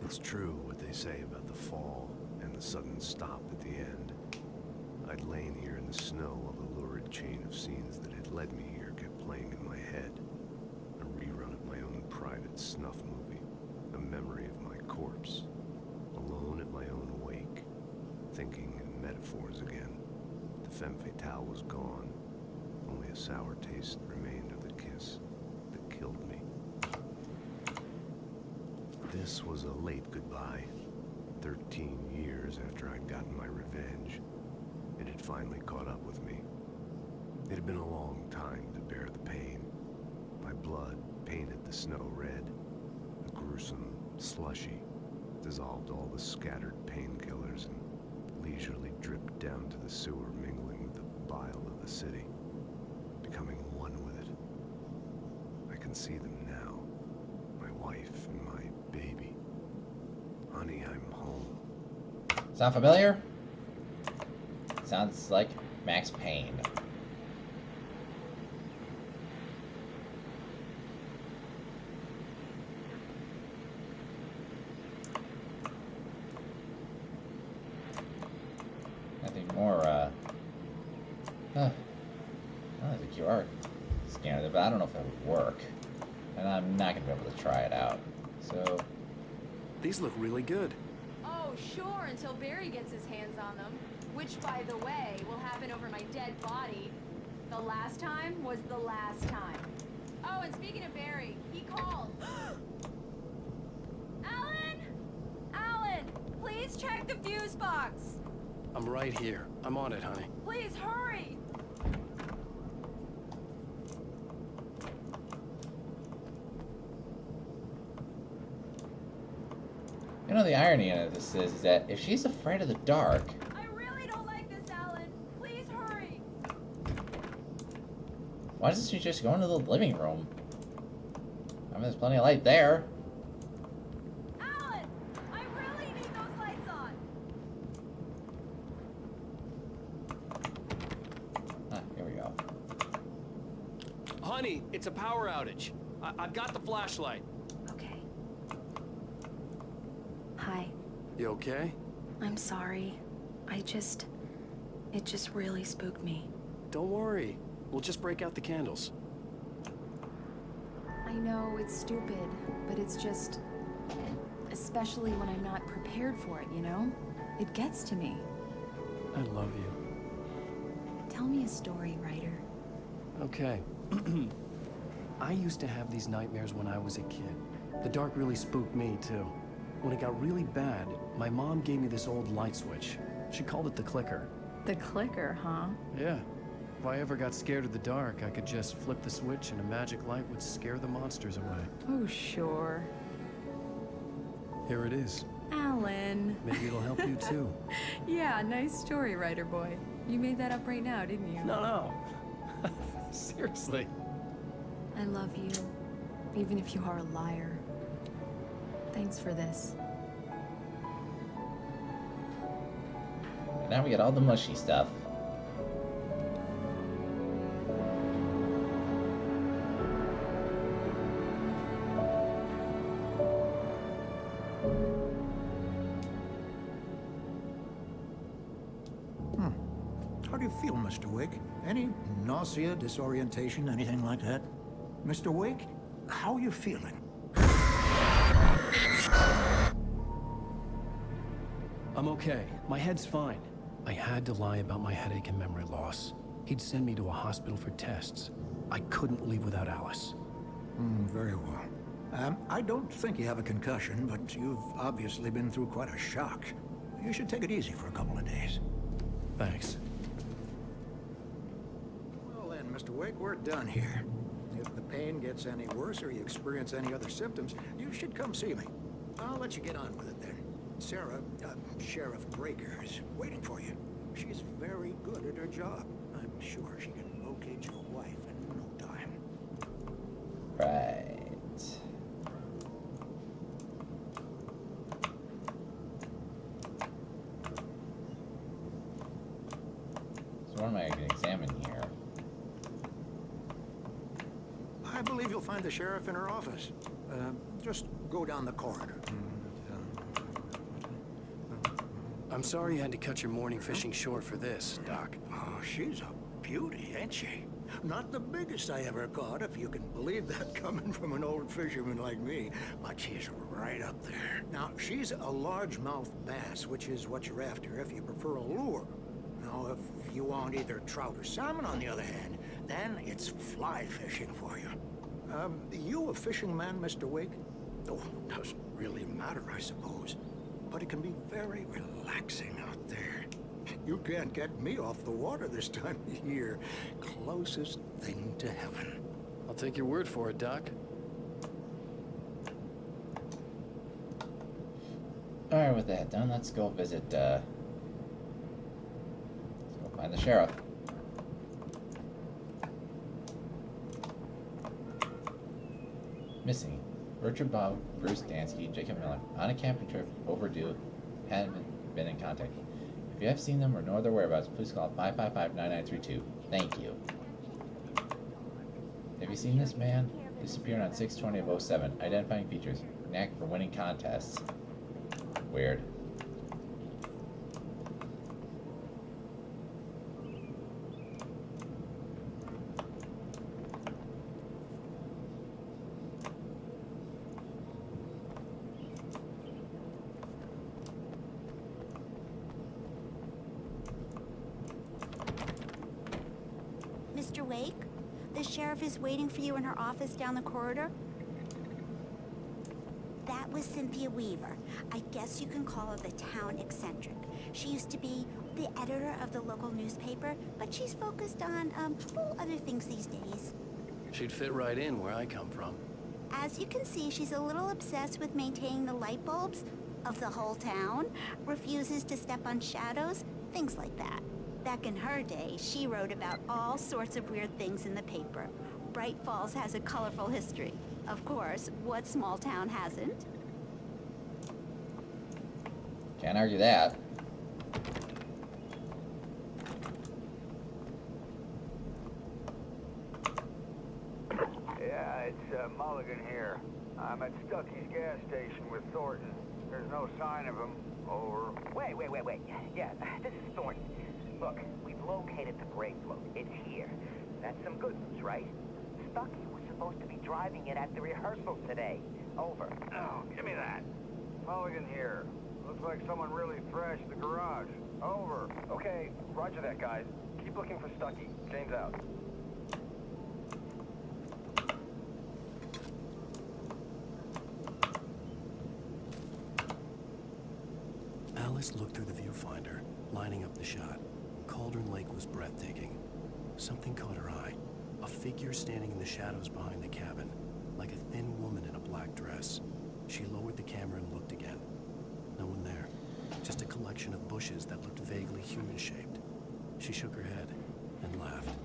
It's true what they say about the fall and the sudden stop at the end. I'd lain here in the snow while the lurid chain of scenes that had led me here kept playing in my head. A rerun of my own private snuff movie. A memory of my corpse. Alone at my own wake. Thinking in metaphors again. The femme fatale was gone. Only a sour taste remained of the kiss that killed me. This was a late goodbye. 13 years after I'd gotten my revenge. It had finally caught up with me. It had been a long time to bear the pain. My blood painted the snow red. A gruesome slushy dissolved all the scattered painkillers and leisurely dripped down to the sewer, mingling with the bile of the city, becoming one with it. I can see them now. My wife and my baby. Honey, I'm home. Sound familiar? Sounds like Max Payne. Nothing more, oh, there's a QR scanner there, but I don't know if it would work. And I'm not going to be able to try it out. So... These look really good. Oh, Oh, sure, until Barry gets his hands on them. Which, by the way, will happen over my dead body. The last time was the last time. Oh, and speaking of Barry, he called. Alan! Alan! Please check the fuse box! I'm right here. I'm on it, honey. Please hurry! You know, the irony of this is that if she's afraid of the dark, I really don't like this, Alan. Please hurry. why doesn't she just go into the living room? I mean, there's plenty of light there. Alan! I really need those lights on. Ah, here we go. Honey, it's a power outage. I've got the flashlight. Okay. Hi. You okay? I'm sorry. It just really spooked me. Don't worry. We'll just break out the candles. I know it's stupid, but it's just... especially when I'm not prepared for it, you know? It gets to me. I love you. Tell me a story, writer. Okay. I used to have these nightmares when I was a kid. The dark really spooked me, too. When it got really bad, my mom gave me this old light switch. She called it the clicker. The clicker, huh? Yeah. If I ever got scared of the dark, I could just flip the switch and a magic light would scare the monsters away. Oh, sure. Here it is. Alan. Maybe it'll help you, too. Yeah, nice story, writer boy. You made that up right now, didn't you? No. Seriously. I love you, even if you are a liar. Thanks for this. Now we get all the mushy stuff. How do you feel, Mr. Wake? Any nausea, disorientation, anything like that? Mr. Wake, how are you feeling? I'm okay. My head's fine. I had to lie about my headache and memory loss. He'd send me to a hospital for tests. I couldn't leave without Alice. Very well. I don't think you have a concussion, but you've obviously been through quite a shock. You should take it easy for a couple of days. Thanks. Well then, Mr. Wake, we're done here. If the pain gets any worse or you experience any other symptoms, you should come see me. I'll let you get on with it then. Sarah, Sheriff Breaker, is waiting for you. She's very good at her job. I'm sure she can locate your wife in no time. Right. So what am I going to examine here? I believe you'll find the sheriff in her office. Just go down the corridor. I'm sorry you had to cut your morning fishing short for this, Doc. Oh, she's a beauty, ain't she? Not the biggest I ever caught, if you can believe that coming from an old fisherman like me, but she's right up there. Now, she's a largemouth bass, which is what you're after if you prefer a lure. Now, if you want either trout or salmon, on the other hand, then it's fly fishing for you. You a fishing man, Mr. Wake? Oh, doesn't really matter, I suppose. But it can be very relaxing out there. You can't get me off the water this time of year. Closest thing to heaven. I'll take your word for it, Doc. Alright, with that done, let's go visit, let's go find the sheriff. Missing. Richard Bob, Bruce Dansky, Jacob Miller. On a camping trip, overdue, hadn't been in contact. If you have seen them or know their whereabouts, please call 555-9932. Thank you. Have you seen this man? Disappeared on 6/20 of 07. Identifying features. Knack for winning contests. Weird. the sheriff is waiting for you in her office down the corridor? That was Cynthia Weaver. I guess you can call her the town eccentric. She used to be the editor of the local newspaper, but she's focused on, other things these days. She'd fit right in where I come from. As you can see, she's a little obsessed with maintaining the light bulbs of the whole town, refuses to step on shadows, things like that. Back in her day, she wrote about all sorts of weird things in the paper. Bright Falls has a colorful history. Of course, what small town hasn't? Can't argue that. Yeah, it's Mulligan here. I'm at Stucky's gas station with Thornton. There's no sign of him. Over. Wait. Yeah, this is Thornton. Look, we've located the brake float. It's here. That's some good news, right? Stucky was supposed to be driving it at the rehearsal today. Over. Oh, give me that. Mulligan here. Looks like someone really thrashed the garage. Over. Okay, roger that, guys. Keep looking for Stucky. James out. Alice looked through the viewfinder, lining up the shot. Cauldron Lake was breathtaking. Something caught her eye. A figure standing in the shadows behind the cabin, like a thin woman in a black dress. She lowered the camera and looked again. No one there. Just a collection of bushes that looked vaguely human-shaped. She shook her head and laughed.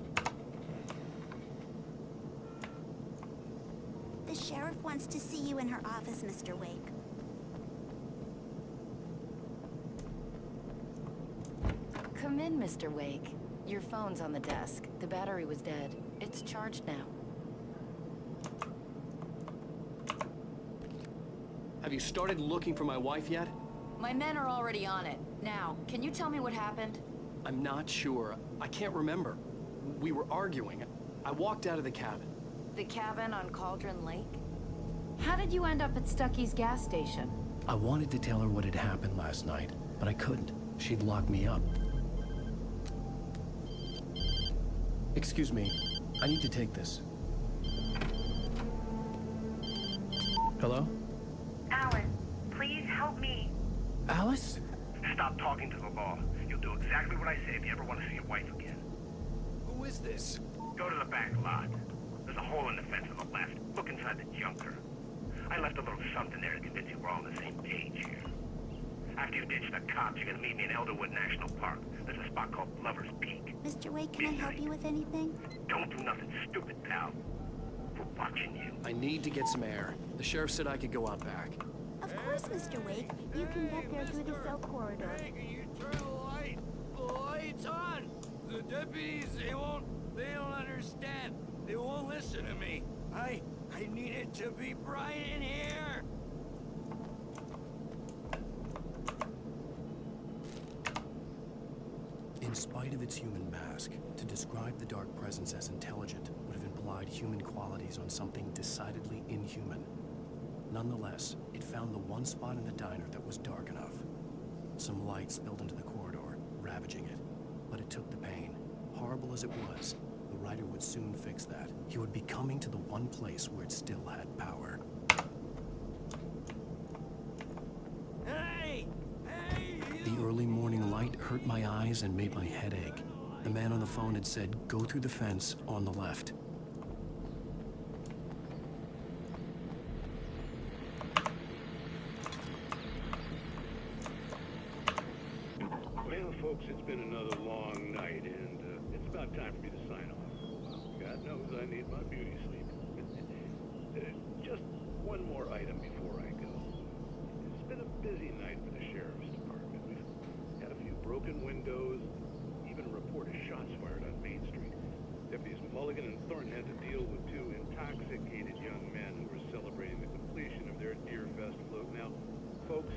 The sheriff wants to see you in her office, Mr. Wake. Come in, Mr. Wake. Your phone's on the desk. The battery was dead. It's charged now. Have you started looking for my wife yet? My men are already on it. Now, can you tell me what happened? I'm not sure. I can't remember. We were arguing. I walked out of the cabin. The cabin on Cauldron Lake? How did you end up at Stucky's gas station? I wanted to tell her what had happened last night, but I couldn't. She'd lock me up. Excuse me. I need to take this. Hello? Alan, please help me. Alice? Stop talking to the law. You'll do exactly what I say if you ever want to see your wife again. Who is this? Go to the back lot. There's a hole in the fence on the left. Look inside the junker. I left a little something there to convince you we're all on the same page here. After you ditch the cops, you're gonna meet me in Elderwood National Park. There's a spot called Lover's Peak. Mr. Wake, can I help you with anything? Don't do nothing stupid, pal. We're watching you. I need to get some air. The sheriff said I could go out back. Of course, Mr. Wake. You can get there through the cell corridor. Hey, can you turn the light? The light's on. The deputies, they don't understand. They won't listen to me. I need it to be bright in here. In spite of its human mask, to describe the dark presence as intelligent would have implied human qualities on something decidedly inhuman. Nonetheless, it found the one spot in the diner that was dark enough. Some light spilled into the corridor, ravaging it. But it took the pain. Horrible as it was, the writer would soon fix that. He would be coming to the one place where it still had power. Hey! The early morning light hurt my eyes and made my head ache. The man on the phone had said, "Go through the fence on the left." Well, folks, it's been another long night, and it's about time for me to sign off. God knows I need my beauty sleep. Just one more item before I go. It's been a busy night for the sheriff's department. We've had a few broken windows, even a report of shots fired on Main Street. Deputies Mulligan and Thornton had to deal with two intoxicated young men who were celebrating the completion of their Deerfest float. Now, folks,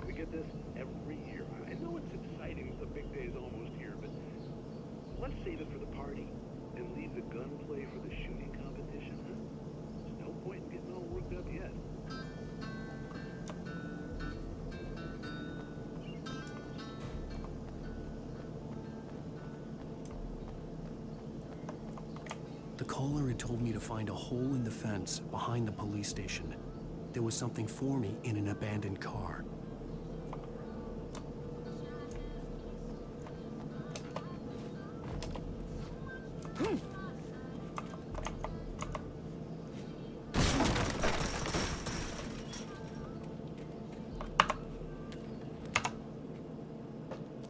we get this every year. I know it's exciting, the big day's almost here, but let's save it for the party and leave the gunplay for the shooting competition, huh? There's no point in getting all worked up yet. The The caller had told me to find a hole in the fence behind the police station. There was something for me in an abandoned car.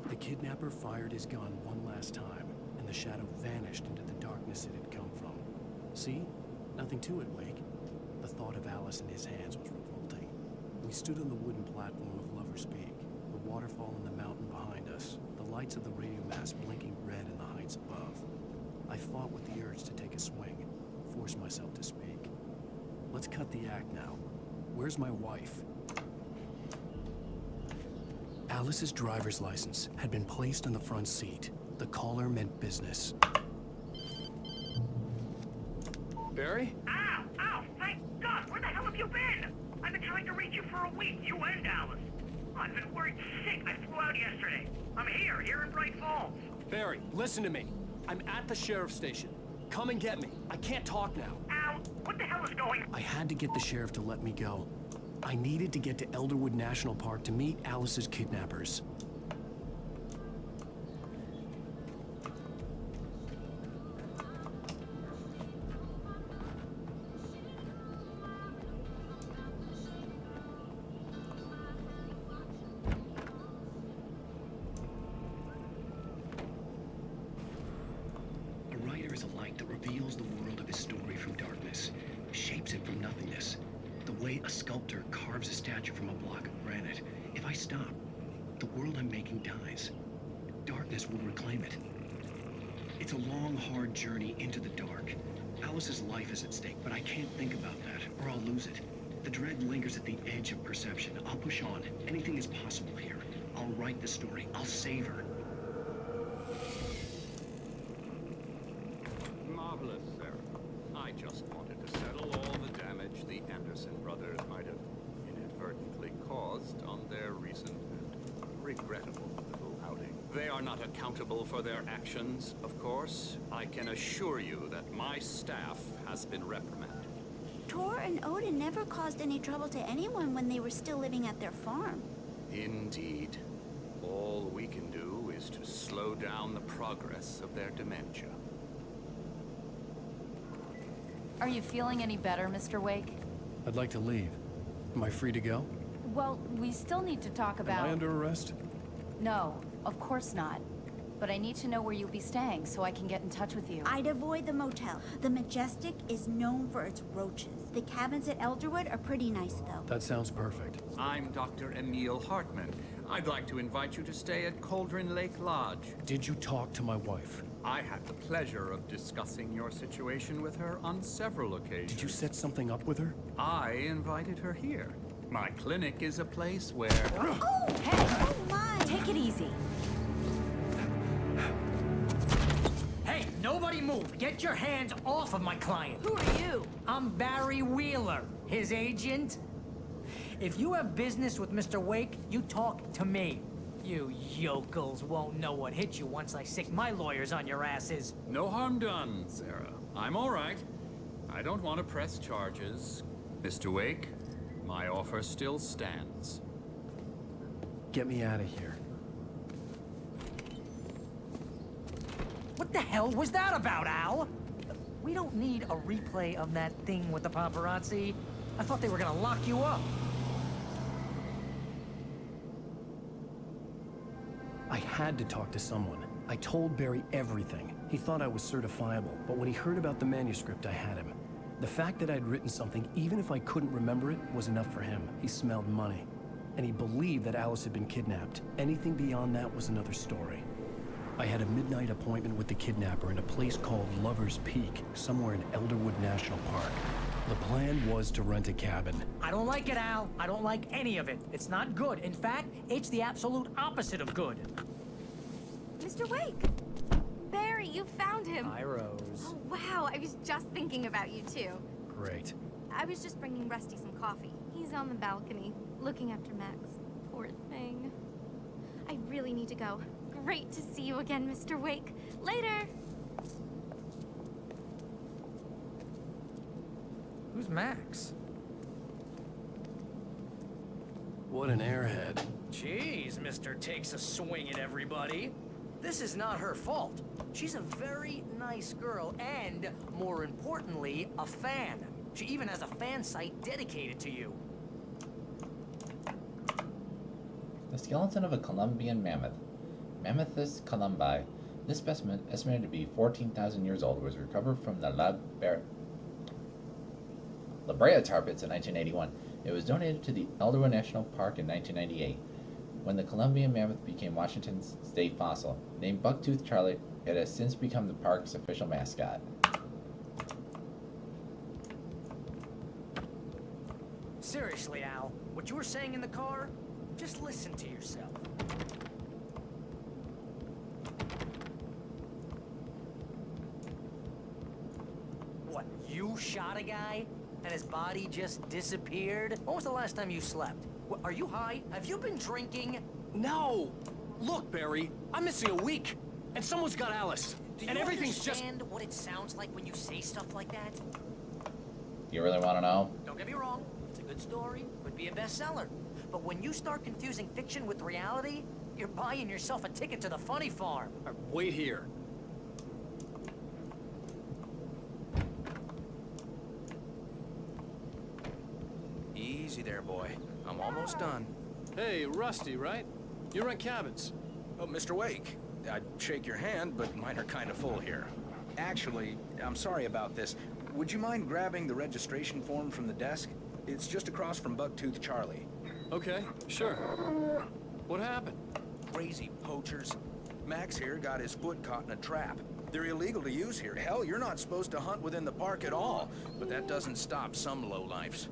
The kidnapper fired his gun one last time, and the shadow vanished into the darkness it had come from. See? Nothing to it, Wake. The thought of Alice in his hands was revolting. We stood on the wooden platform of Lover's Peak, the waterfall in the mountain behind us, the lights of the radio mast blinking red in the heights above. I fought with the urge to take a swing, force myself to speak. Let's cut the act now. Where's my wife? Alice's driver's license had been placed on the front seat. The caller meant business. Barry? Ow! Ow! Thank God! Where the hell have you been? I've been trying to reach you for a week, you and Alice. I've been worried sick. I flew out yesterday. I'm here in Bright Falls. Barry, listen to me. I'm at the sheriff's station. Come and get me. I can't talk now. Ow! What the hell is going on? I had to get the sheriff to let me go. I needed to get to Elderwood National Park to meet Alice's kidnappers. A writer is a light that reveals the world of his story from darkness, shapes it from nothingness. The way a sculptor carves a statue from a block of granite. If I stop, the world I'm making dies. Darkness will reclaim it. It's a long, hard journey into the dark. Alice's life is at stake, but I can't think about that, or I'll lose it. The dread lingers at the edge of perception. I'll push on. Anything is possible here. I'll write the story. I'll save her. Marvelous, sir. I just wanted to settle all the damage the Anderson brothers might have inadvertently caused on their recent and regrettable little outing. They are not accountable for their actions, of course. I can assure you that my staff has been reprimanded. Tor and Odin never caused any trouble to anyone when they were still living at their farm. Indeed. All we can do is to slow down the progress of their dementia. Are you feeling any better, Mr. Wake? I'd like to leave. Am I free to go? Well, we still need to talk about... Am I under arrest? No, of course not. But I need to know where you'll be staying so I can get in touch with you. I'd avoid the motel. The Majestic is known for its roaches. The cabins at Elderwood are pretty nice, though. That sounds perfect. I'm Dr. Emil Hartman. I'd like to invite you to stay at Cauldron Lake Lodge. Did you talk to my wife? I had the pleasure of discussing your situation with her on several occasions. Did you set something up with her? I invited her here. My clinic is a place where... Oh, hey! Oh my! Take it easy. Hey, nobody move! Get your hands off of my client! Who are you? I'm Barry Wheeler, his agent. If you have business with Mr. Wake, you talk to me. You yokels won't know what hit you once I sick my lawyers on your asses. No harm done, Sarah. I'm all right. I don't want to press charges. Mr. Wake, my offer still stands. Get me out of here. What the hell was that about, Al? We don't need a replay of that thing with the paparazzi. I thought they were gonna lock you up. I had to talk to someone. I told Barry everything. He thought I was certifiable, but when he heard about the manuscript, I had him. The fact that I'd written something, even if I couldn't remember it, was enough for him. He smelled money. And he believed that Alice had been kidnapped. Anything beyond that was another story. I had a midnight appointment with the kidnapper in a place called Lover's Peak, somewhere in Elderwood National Park. The plan was to rent a cabin. I don't like it, Al. I don't like any of it. It's not good. In fact, it's the absolute opposite of good. Mr. Wake! Barry, you found him! Hi, Rose. Oh, wow. I was just thinking about you, too. Great. I was just bringing Rusty some coffee. He's on the balcony, looking after Max. Poor thing. I really need to go. Great to see you again, Mr. Wake. Later! Who's Max? What an airhead. Jeez, Mr. Takes a swing at everybody. This is not her fault. She's a very nice girl and, more importantly, a fan. She even has a fan site dedicated to you. The skeleton of a Columbian mammoth. Mammothus columbi. This specimen, estimated to be 14,000 years old, was recovered from the La Brea tar pits in 1981. It was donated to the Elderwood National Park in 1998, when the Columbian mammoth became Washington's state fossil. Named Bucktooth Charlie, it has since become the park's official mascot. Seriously, Al, what you were saying in the car? Just listen to yourself. What, you shot a guy? And his body just disappeared? When was the last time you slept? What, are you high? Have you been drinking? No! Look, Barry, I'm missing a week, and someone's got Alice. Do And you everything's just... understand what it sounds like when you say stuff like that? You really want to know? Don't get me wrong, it's a good story, could be a bestseller. But when you start confusing fiction with reality, you're buying yourself a ticket to the funny farm. Wait here. Easy there, boy. I'm almost done. Hey, Rusty, right? You rent cabins. Oh, Mr. Wake, I'd shake your hand, but mine are kind of full here. Actually, I'm sorry about this. Would you mind grabbing the registration form from the desk? It's just across from Bucktooth Charlie. Okay, sure. What happened? Crazy poachers. Max here got his foot caught in a trap. They're illegal to use here. Hell, you're not supposed to hunt within the park at all. But that doesn't stop some lowlifes.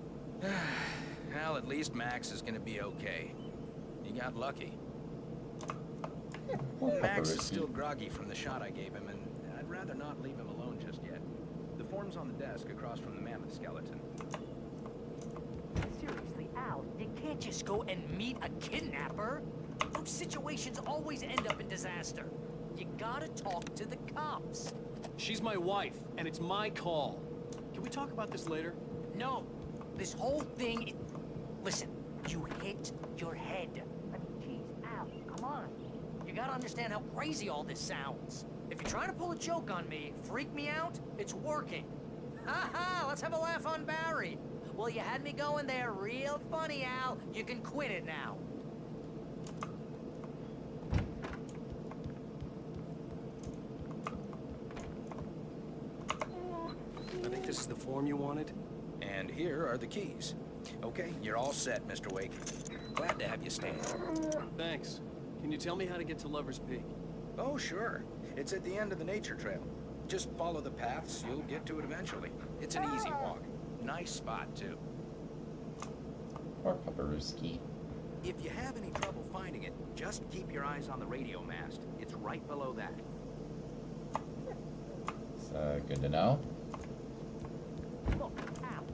Well, at least Max is gonna be okay. You got lucky. Max is still groggy from the shot I gave him, and I'd rather not leave him alone just yet. The form's on the desk across from the mammoth skeleton. Seriously, Al, you can't just go and meet a kidnapper. Those situations always end up in disaster. You gotta talk to the cops. She's my wife, and it's my call. Can we talk about this later? No, this whole thing... Listen, you hit your head. I mean, jeez, Al, come on. You gotta understand how crazy all this sounds. If you're trying to pull a joke on me, freak me out, it's working. Ha ha, let's have a laugh on Barry. Well, you had me going there real funny, Al. You can quit it now. I think this is the form you wanted. And here are the keys. Okay, you're all set, Mr. Wake. Glad to have you stay. Thanks. Can you tell me how to get to Lover's Peak? Oh, sure. It's at the end of the nature trail. Just follow the paths, you'll get to it eventually. It's an easy walk. Nice spot, too. Or Paparuski. If you have any trouble finding it, just keep your eyes on the radio mast. It's right below that. It's good to know. Look, Al,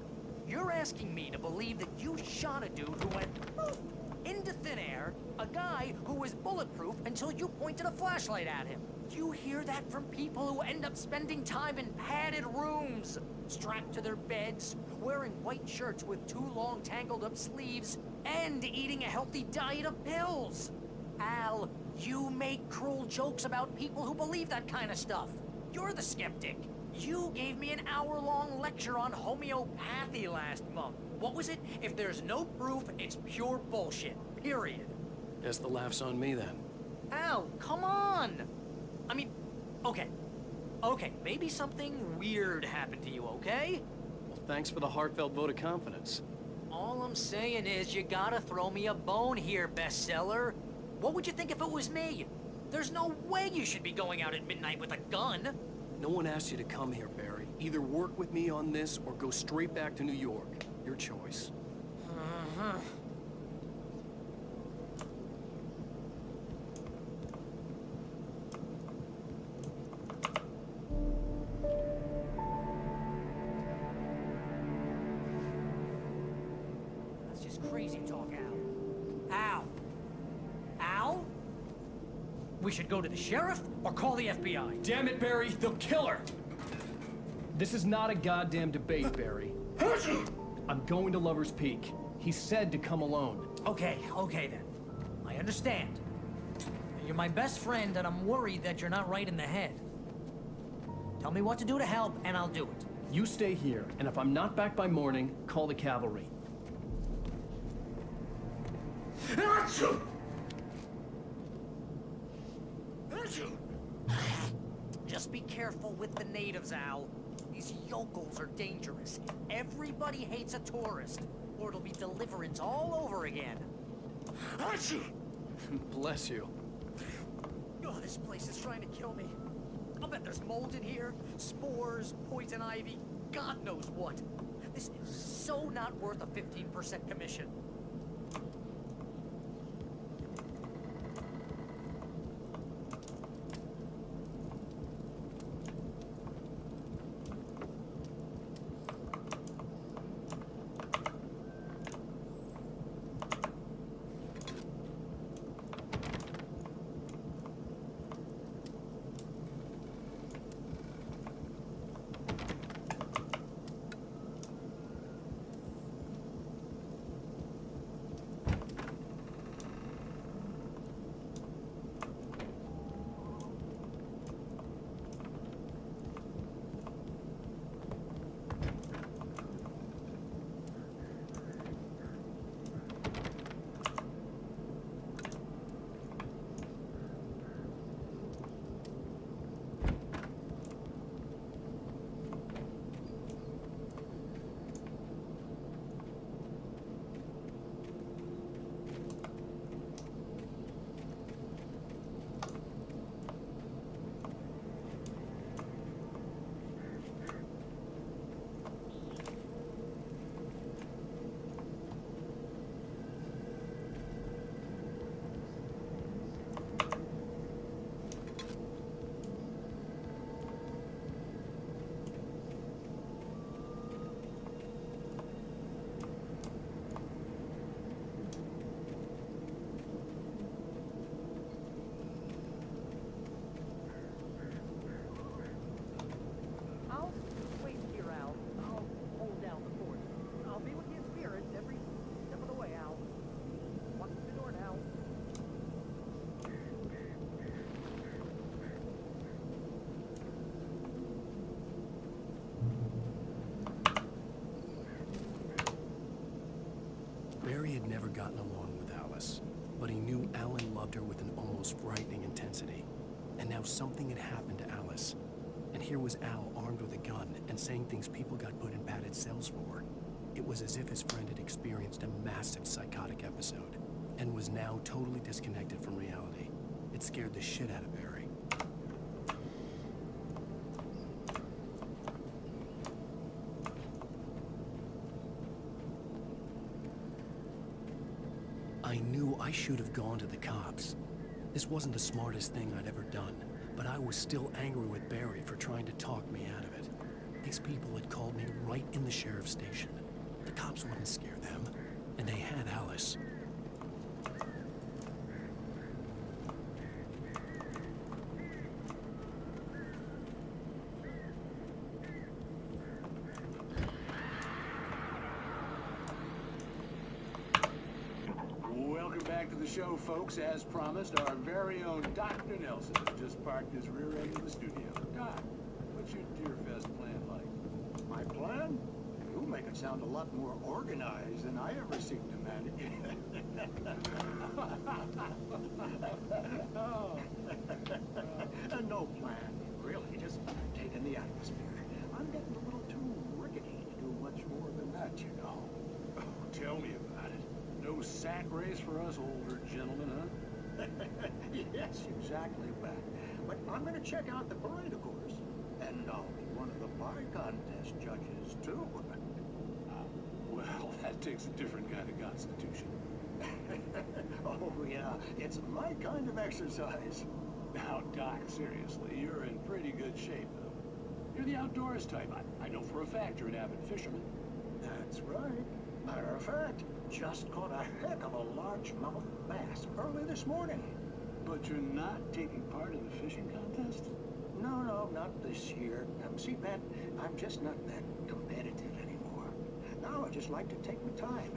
you're asking me to believe that you shot a dude who went poof, into thin air, a guy who was bulletproof until you pointed a flashlight at him. You hear that from people who end up spending time in padded rooms, strapped to their beds, wearing white shirts with too long tangled up sleeves, and eating a healthy diet of pills. Al, you make cruel jokes about people who believe that kind of stuff. You're the skeptic. You gave me an hour-long lecture on homeopathy last month. What was it? If there's no proof, it's pure bullshit. Period. Guess the laugh's on me then. Al, come on! I mean, okay, maybe something weird happened to you, okay? Well, thanks for the heartfelt vote of confidence. All I'm saying is you gotta throw me a bone here, bestseller. What would you think if it was me? There's no way you should be going out at midnight with a gun. No one asked you to come here, Barry. Either work with me on this or go straight back to New York. Your choice. Uh-huh. That's just crazy talk, Al. Al? Al? We should go to the sheriff or call the FBI. Damn it, Barry, they'll kill her! This is not a goddamn debate, Barry. I'm going to Lover's Peak. He said to come alone. Okay then. I understand. You're my best friend, and I'm worried that you're not right in the head. Tell me what to do to help, and I'll do it. You stay here, and if I'm not back by morning, call the cavalry. Just be careful with the natives, Al. These yokels are dangerous. Everybody hates a tourist, or it'll be deliverance all over again. Bless you. Oh, this place is trying to kill me. I'll bet there's mold in here, spores, poison ivy, God knows what. This is so not worth a 15% commission. Barry had never gotten along with Alice, but he knew Alan loved her with an almost frightening intensity. And now something had happened to Alice. And here was Al armed with a gun and saying things people got put in padded cells for. It was as if his friend had experienced a massive psychotic episode and was now totally disconnected from reality. It scared the shit out of Barry. I knew I should have gone to the cops. This wasn't the smartest thing I'd ever done, but I was still angry with Barry for trying to talk me out of it. These people had called me right in the sheriff's station. The cops wouldn't scare them, and they had Alice. Welcome back to the show, folks. As promised, our very own Dr. Nelson has just parked his rear end in the studio. Doc, what's your Deerfest plan like? My plan? You make it sound a lot more organized than I ever seem to manage. Oh. No plan, really. Just taking the atmosphere. I'm getting a little too rickety to do much more than that, you know. Oh, tell me about it. No sack race for us older gentlemen, huh? Yes, exactly, Pat. But I'm going to check out the parade, of course. And I'll be one of the pie contest judges, too. Well, that takes a different kind of constitution. Oh, yeah. It's my kind of exercise. Now, Doc, seriously, you're in pretty good shape, though. You're the outdoors type. I know for a fact you're an avid fisherman. That's right. Matter of fact, just caught a heck of a largemouth bass early this morning. But you're not taking part in the fishing contest? No, not this year. See, Pat, I'm just not that competitive anymore. Now I just like to take my time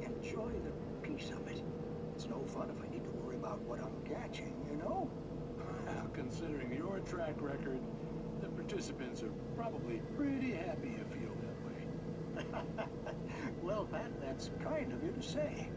and enjoy the peace of it. It's no fun if I need to worry about what I'm catching, you know? Considering your track record, the participants are probably pretty happy you feel that way. Well, that's kind of you to say.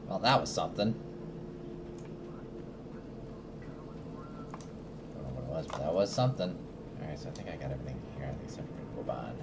Well, that was something. I don't know what it was, but that was something. Alright, so I think I got everything here. I think except for Boban.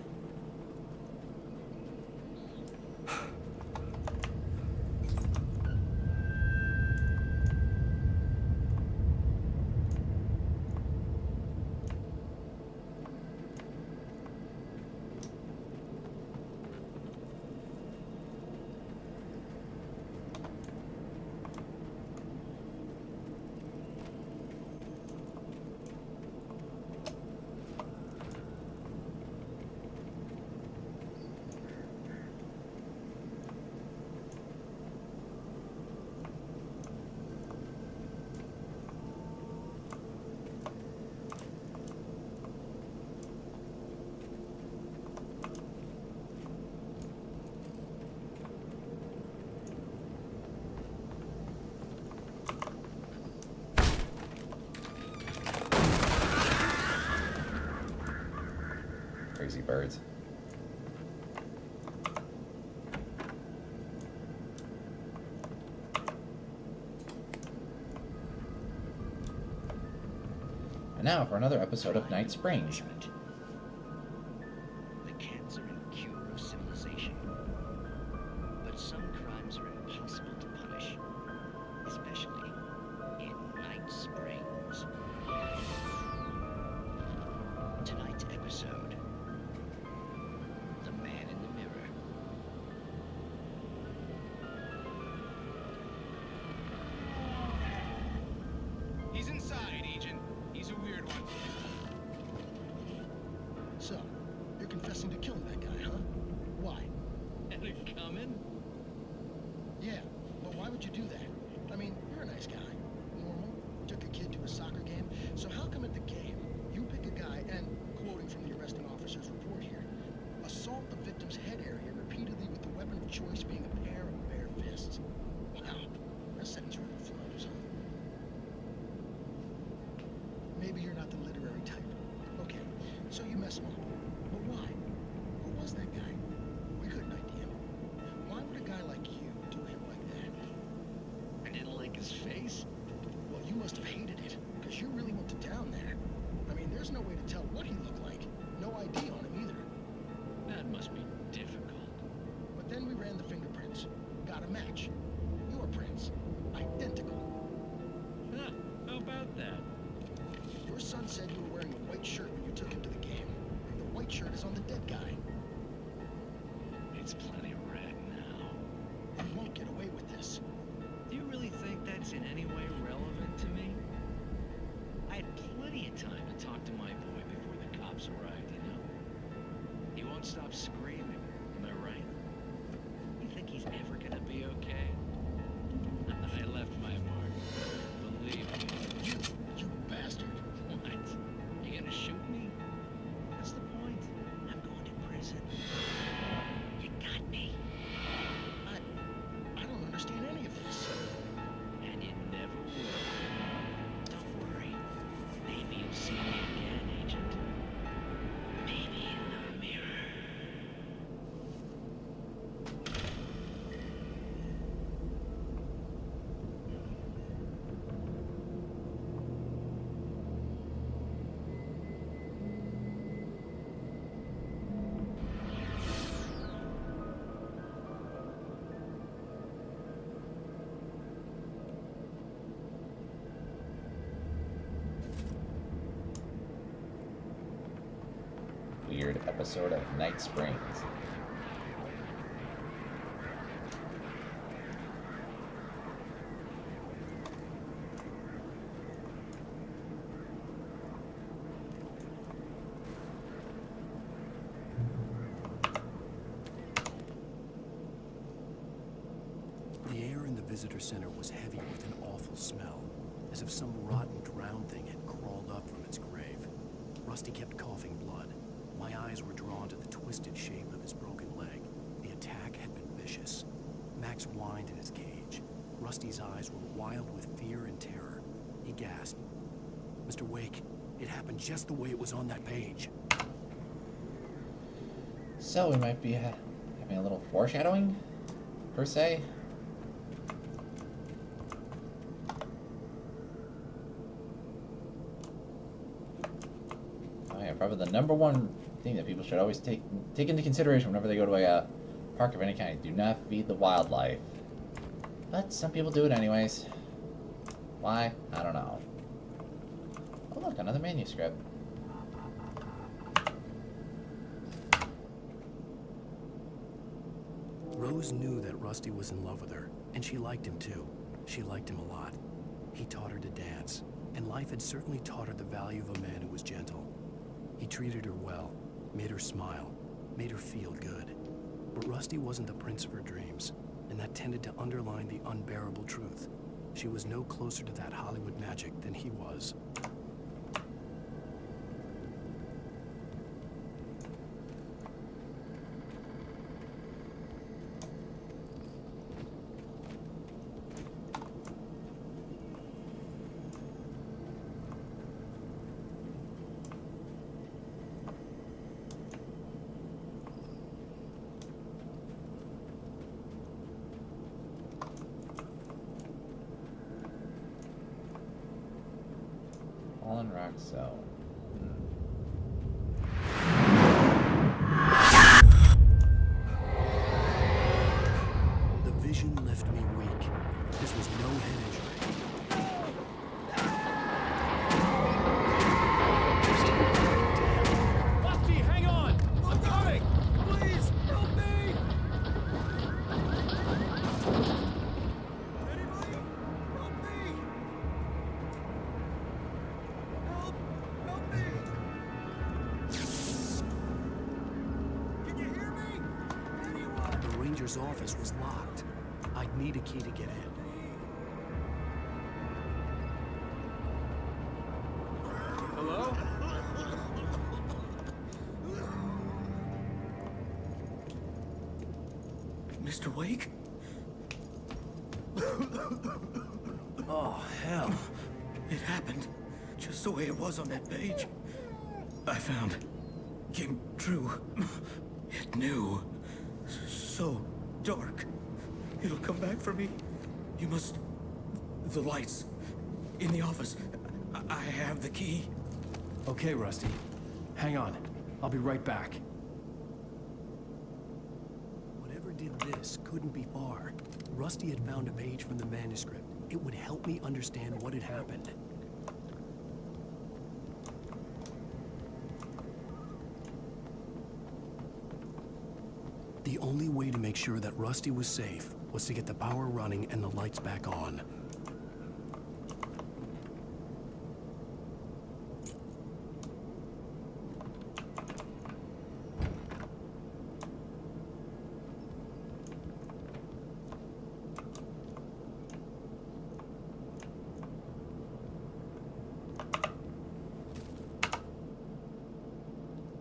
Crazy birds. And now for another episode of Night Springs. The cancer and cure of civilization. But some crimes are impossible to punish, especially in Night Springs. Tonight's episode, The Man in the Mirror. He's inside, Agent. He's a weird one. So, you're confessing to killing that guy, huh? Why? Had it coming? Yeah, but why would you do that? I mean, you're a nice guy. Normal. Took a kid to a soccer game. So how come at the game, you pick a guy and, quoting from the arresting officer's report here, assault the victim's head area repeatedly with the weapon of choice being a pair of bare fists? Wow, that sentence really flows, huh? Maybe you're not the literary type. Okay, so you mess him up. But why? Who was that guy? We couldn't ID him. Why would a guy like you do him like that? I didn't like his face. Well, you must have hated it, because you really went to town there. I mean, there's no way to tell what he looked like. No ID on him either. That must be difficult. But then we ran the fingerprints. Got a match. Your prints. Identical. Huh, how about that? Your son said you were wearing a white shirt when you took him to the game. The white shirt is on the dead guy. It's plenty red now. You won't get away with this. Do you really think that's in any way relevant to me? I had plenty of time to talk to my boy before the cops arrived, you know? He won't stop screaming, am I right? You think he's ever gonna be okay? I left my mark. Believe me. You bastard. What? You gonna shoot me? What's the point? I'm going to prison. You got me. I don't understand any of this. And you never will. Don't worry. Maybe you'll see me again, Agent. Maybe in the mirror. weird episode of Night Springs. The air in the visitor center was heavy with an awful smell, as if some rotten drowned thing had crawled up from its grave. Rusty kept coughing blood. My eyes were drawn to the twisted shape of his broken leg. The attack had been vicious. Max whined in his cage. Rusty's eyes were wild with fear and terror. He gasped. Mr. Wake, it happened just the way it was on that page. So we might be having a little foreshadowing, per se. Oh yeah, probably the number one thing that people should always take into consideration whenever they go to a park of any kind. Do not feed the wildlife. But some people do it anyways. Why? I don't know. Oh look, another manuscript. Rose knew that Rusty was in love with her, and she liked him too. She liked him a lot. He taught her to dance, and life had certainly taught her the value of a man who was gentle. He treated her well, made her smile, made her feel good. But Rusty wasn't the prince of her dreams, and that tended to underline the unbearable truth. She was no closer to that Hollywood magic than he was. Fallen Rock Zone. The vision left me weak. This was no head injury. Rusty, hang on! I'm coming! Please, help me! Anybody? Help me! Help! Help me! Can you hear me? Anyone? The ranger's office was locked. I'd need a key to get in. Hello? Mr. Wake? Oh, hell. It happened just the way it was on that page. I found. Came true. It knew. So dark. It'll come back for me. You must... The lights. In the office. I have the key. Okay, Rusty. Hang on. I'll be right back. Whatever did this couldn't be far. Rusty had found a page from the manuscript. It would help me understand what had happened. The only way to make sure that Rusty was safe was to get the power running and the lights back on.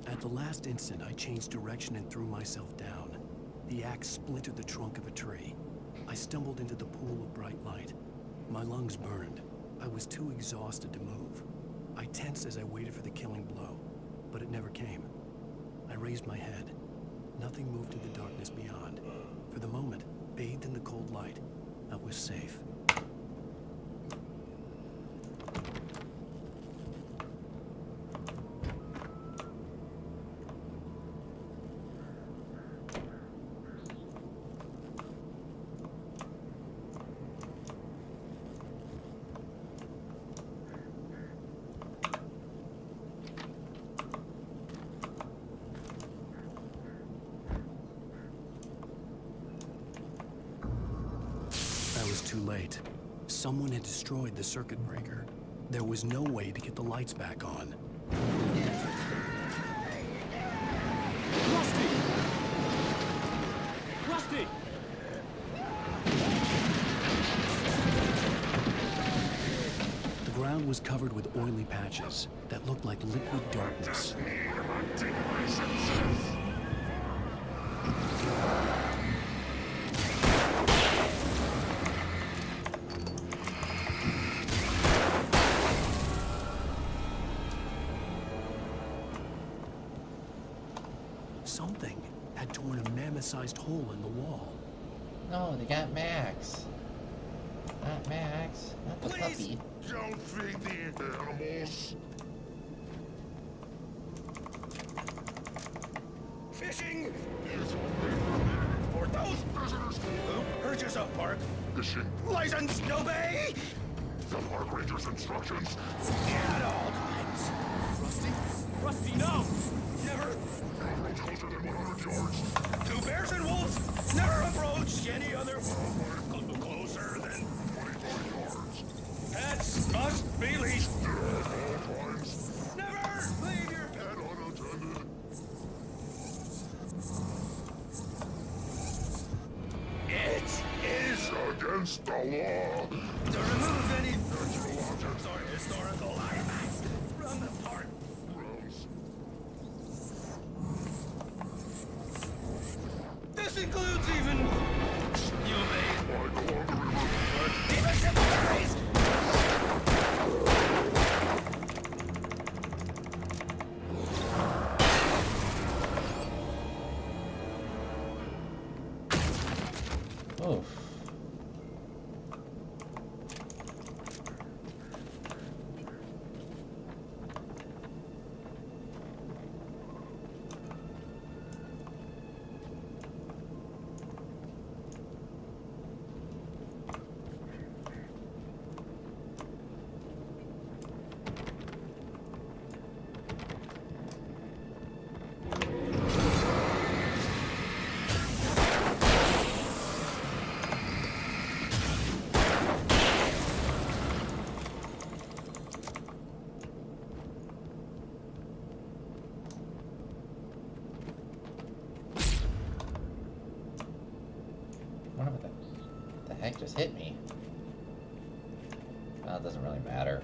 At the last instant, I changed direction and threw myself down. The axe splintered the trunk of a tree. I stumbled into the pool of bright light. My lungs burned. I was too exhausted to move. I tensed as I waited for the killing blow, but it never came. I raised my head. Nothing moved in the darkness beyond. For the moment, bathed in the cold light, I was safe. too late. Someone had destroyed the circuit breaker. There was no way to get the lights back on. Rusty! Rusty! The ground was covered with oily patches that looked like liquid darkness. Something had torn a mammoth-sized hole in the wall. No, they got Max. Not Max. Not the puppy. Don't feed the animals. Fishing! For those visitors who purchase a park Fishing. license, obey The park ranger's instructions. at all times. Rusty? Rusty, no! Never. Approach closer than 100 yards. To bears and wolves, never approach any other closer than 25 yards. pets must be leashed. At all times. Never leave your pet. Pet unattended. It is Against the law. to remove any natural objects or historical artifacts from the park. Gross. This includes even you may I go on the river. even cemeteries. Oof. I wonder what the heck just hit me. Well, it doesn't really matter.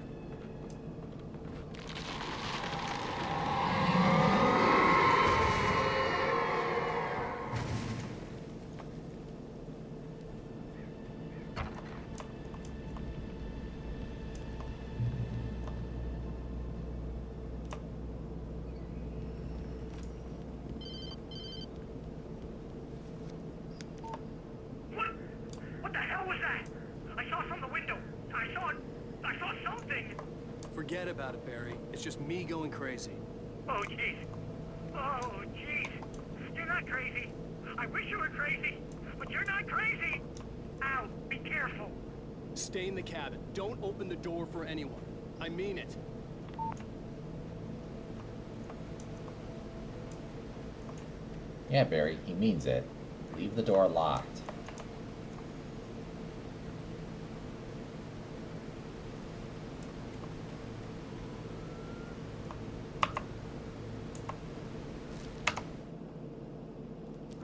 What the hell was that? I saw from the window. I saw something. Forget about it, Barry. It's just me going crazy. Oh, jeez. Oh, jeez. You're not crazy. I wish you were crazy, but you're not crazy. Ow, be careful. Stay in the cabin. Don't open the door for anyone. I mean it. Yeah, Barry, he means it. Leave the door locked.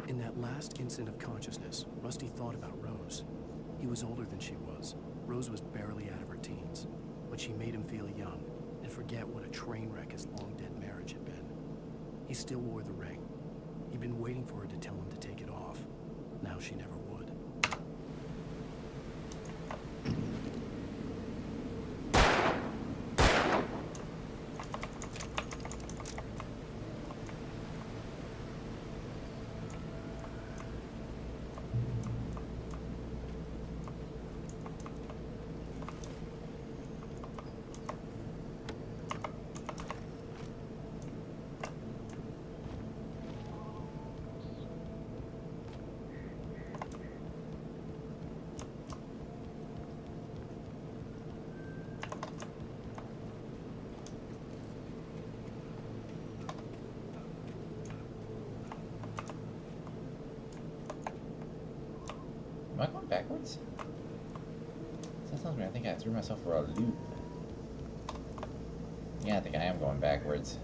In that last instant of consciousness, Rusty thought about Rose. He was older than she was. Rose was barely out of her teens, but she made him feel young and forget what a train wreck his long-dead marriage had been. He still wore the ring. He'd been waiting for her to tell him to take it off. Now she never would. Am I going backwards? tells me I think I threw myself for a loop. Yeah, I think I am going backwards.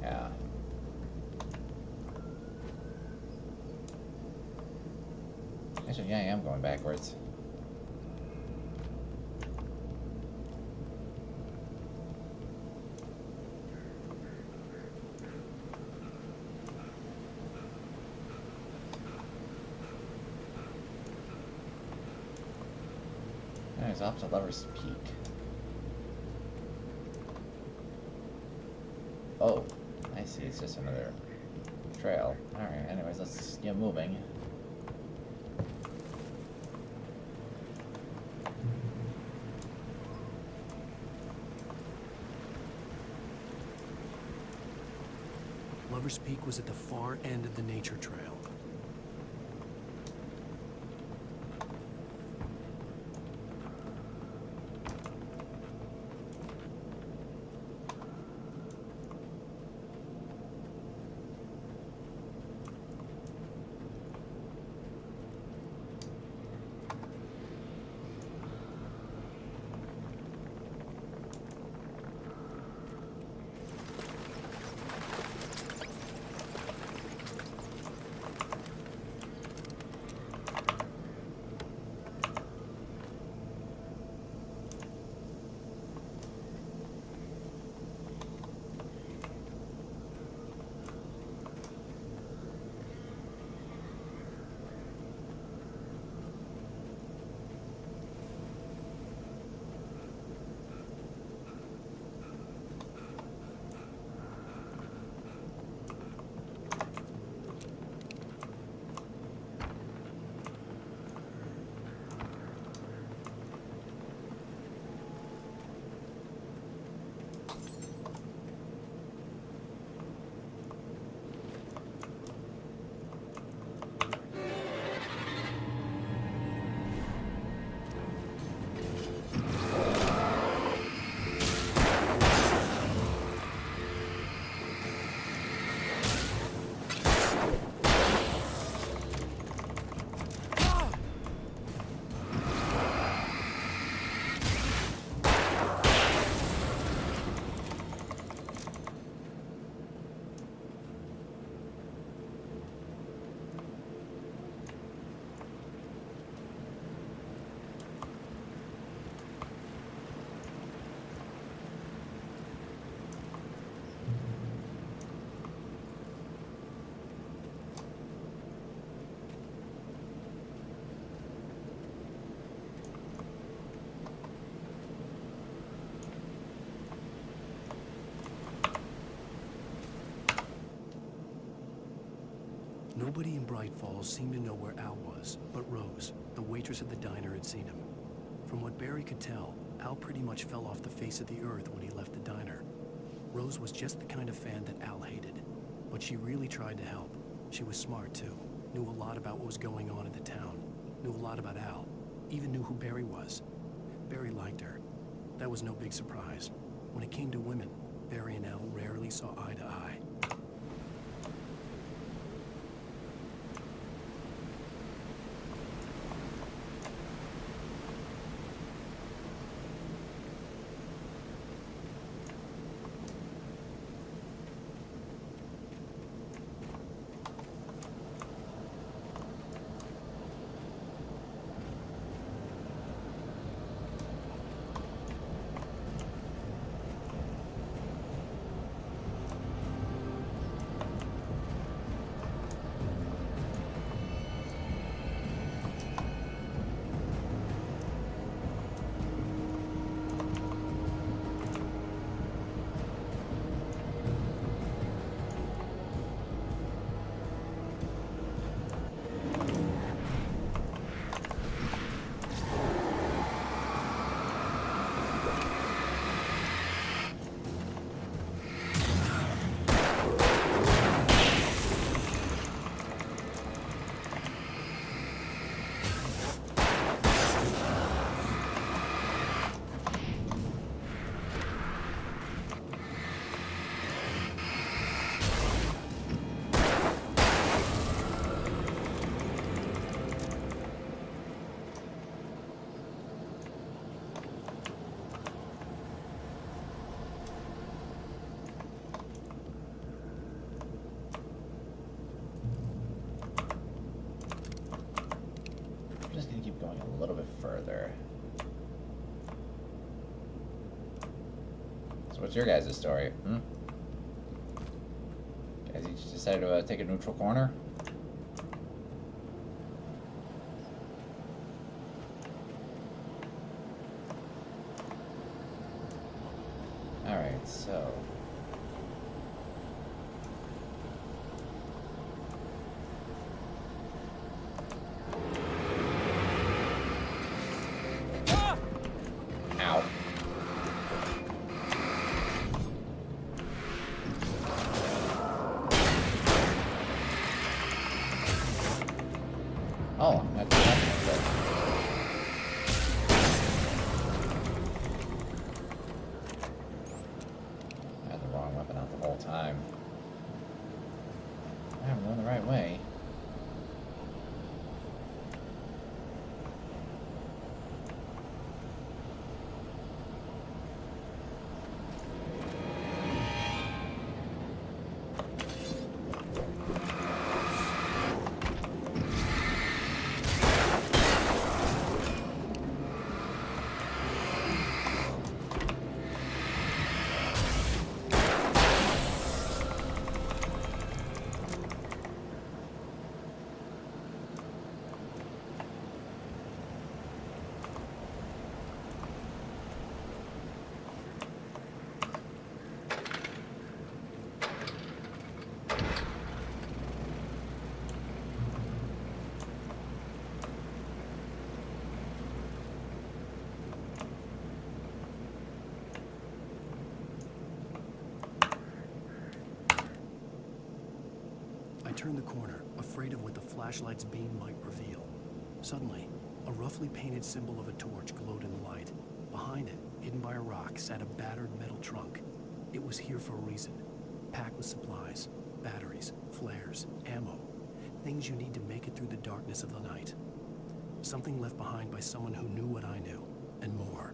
Yeah. Actually, yeah, I am going backwards. It's off to Lover's Peak. Oh, I see. It's just another trail. Alright, anyways, let's get moving. Lover's Peak was at the far end of the nature trail. Nobody in Bright Falls seemed to know where Al was, but Rose, the waitress at the diner, had seen him. From what Barry could tell, Al pretty much fell off the face of the earth when he left the diner. Rose was just the kind of fan that Al hated, but she really tried to help. She was smart, too, knew a lot about what was going on in the town, knew a lot about Al, even knew who Barry was. Barry liked her. That was no big surprise. When it came to women, Barry and Al rarely saw eye to eye. So what's your guys' story? Guys each decided to take a neutral corner? Alright, so... Ow. Oh, that's good. I had the wrong weapon out the whole time. I'm going the right way. I turned the corner, afraid of what the flashlight's beam might reveal. Suddenly, a roughly painted symbol of a torch glowed in the light. Behind it, hidden by a rock, sat a battered metal trunk. It was here for a reason. Packed with supplies, batteries, flares, ammo. Things you need to make it through the darkness of the night. Something left behind by someone who knew what I knew, and more.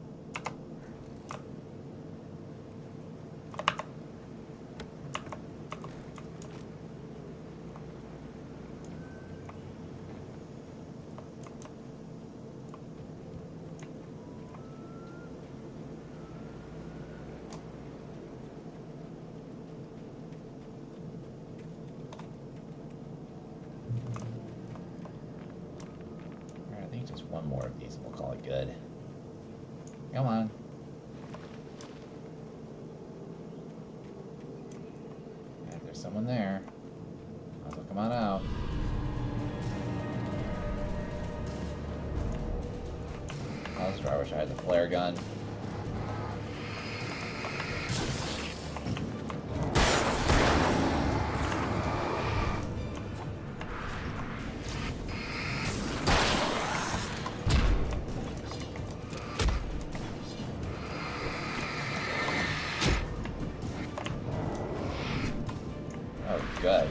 I think just one more of these and we'll call it good. Come on. Yeah, there's someone there. Also, come on out. I wish I had the flare gun. Oh, good.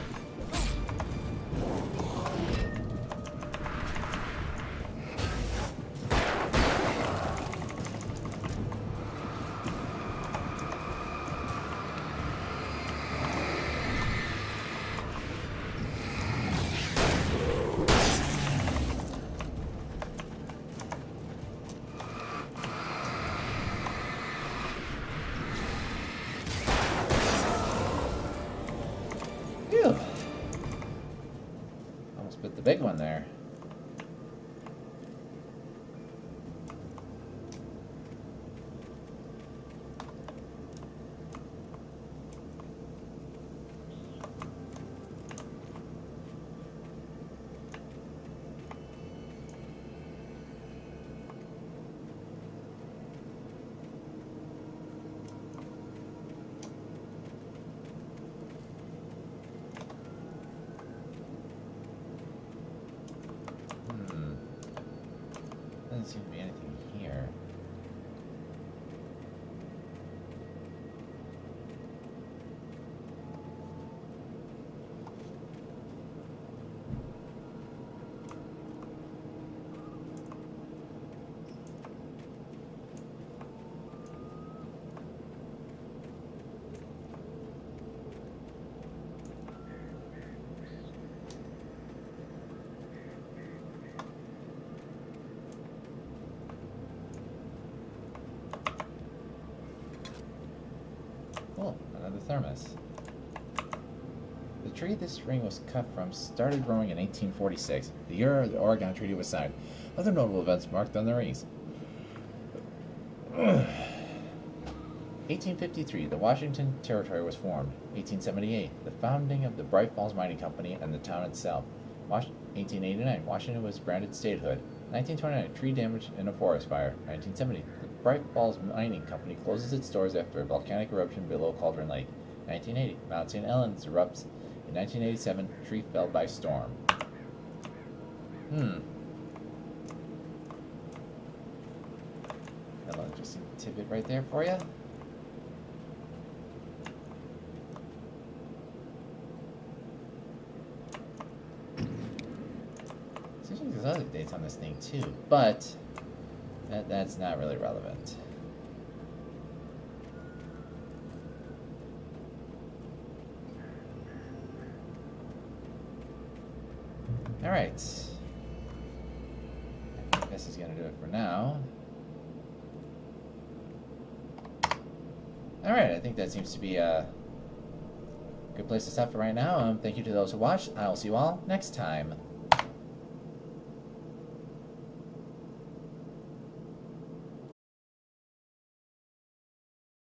Phew. Almost bit the big one there. Cool, another thermos. The tree this ring was cut from started growing in 1846, the year the Oregon Treaty was signed. Other notable events marked on the rings. 1853, the Washington Territory was formed. 1878, the founding of the Bright Falls Mining Company and the town itself. 1889, Washington was granted statehood. 1929, tree damage in a forest fire. 1970, the Bright Falls Mining Company closes its doors after a volcanic eruption below Cauldron Lake. 1980, Mount St. Helens erupts. In 1987, tree fell by storm. Got an interesting tidbit right there for you. There's other dates on this thing too, but that's not really relevant. Alright. I think this is going to do it for now. Alright, I think that seems to be a good place to stop for right now. Thank you to those who watched. I will see you all next time.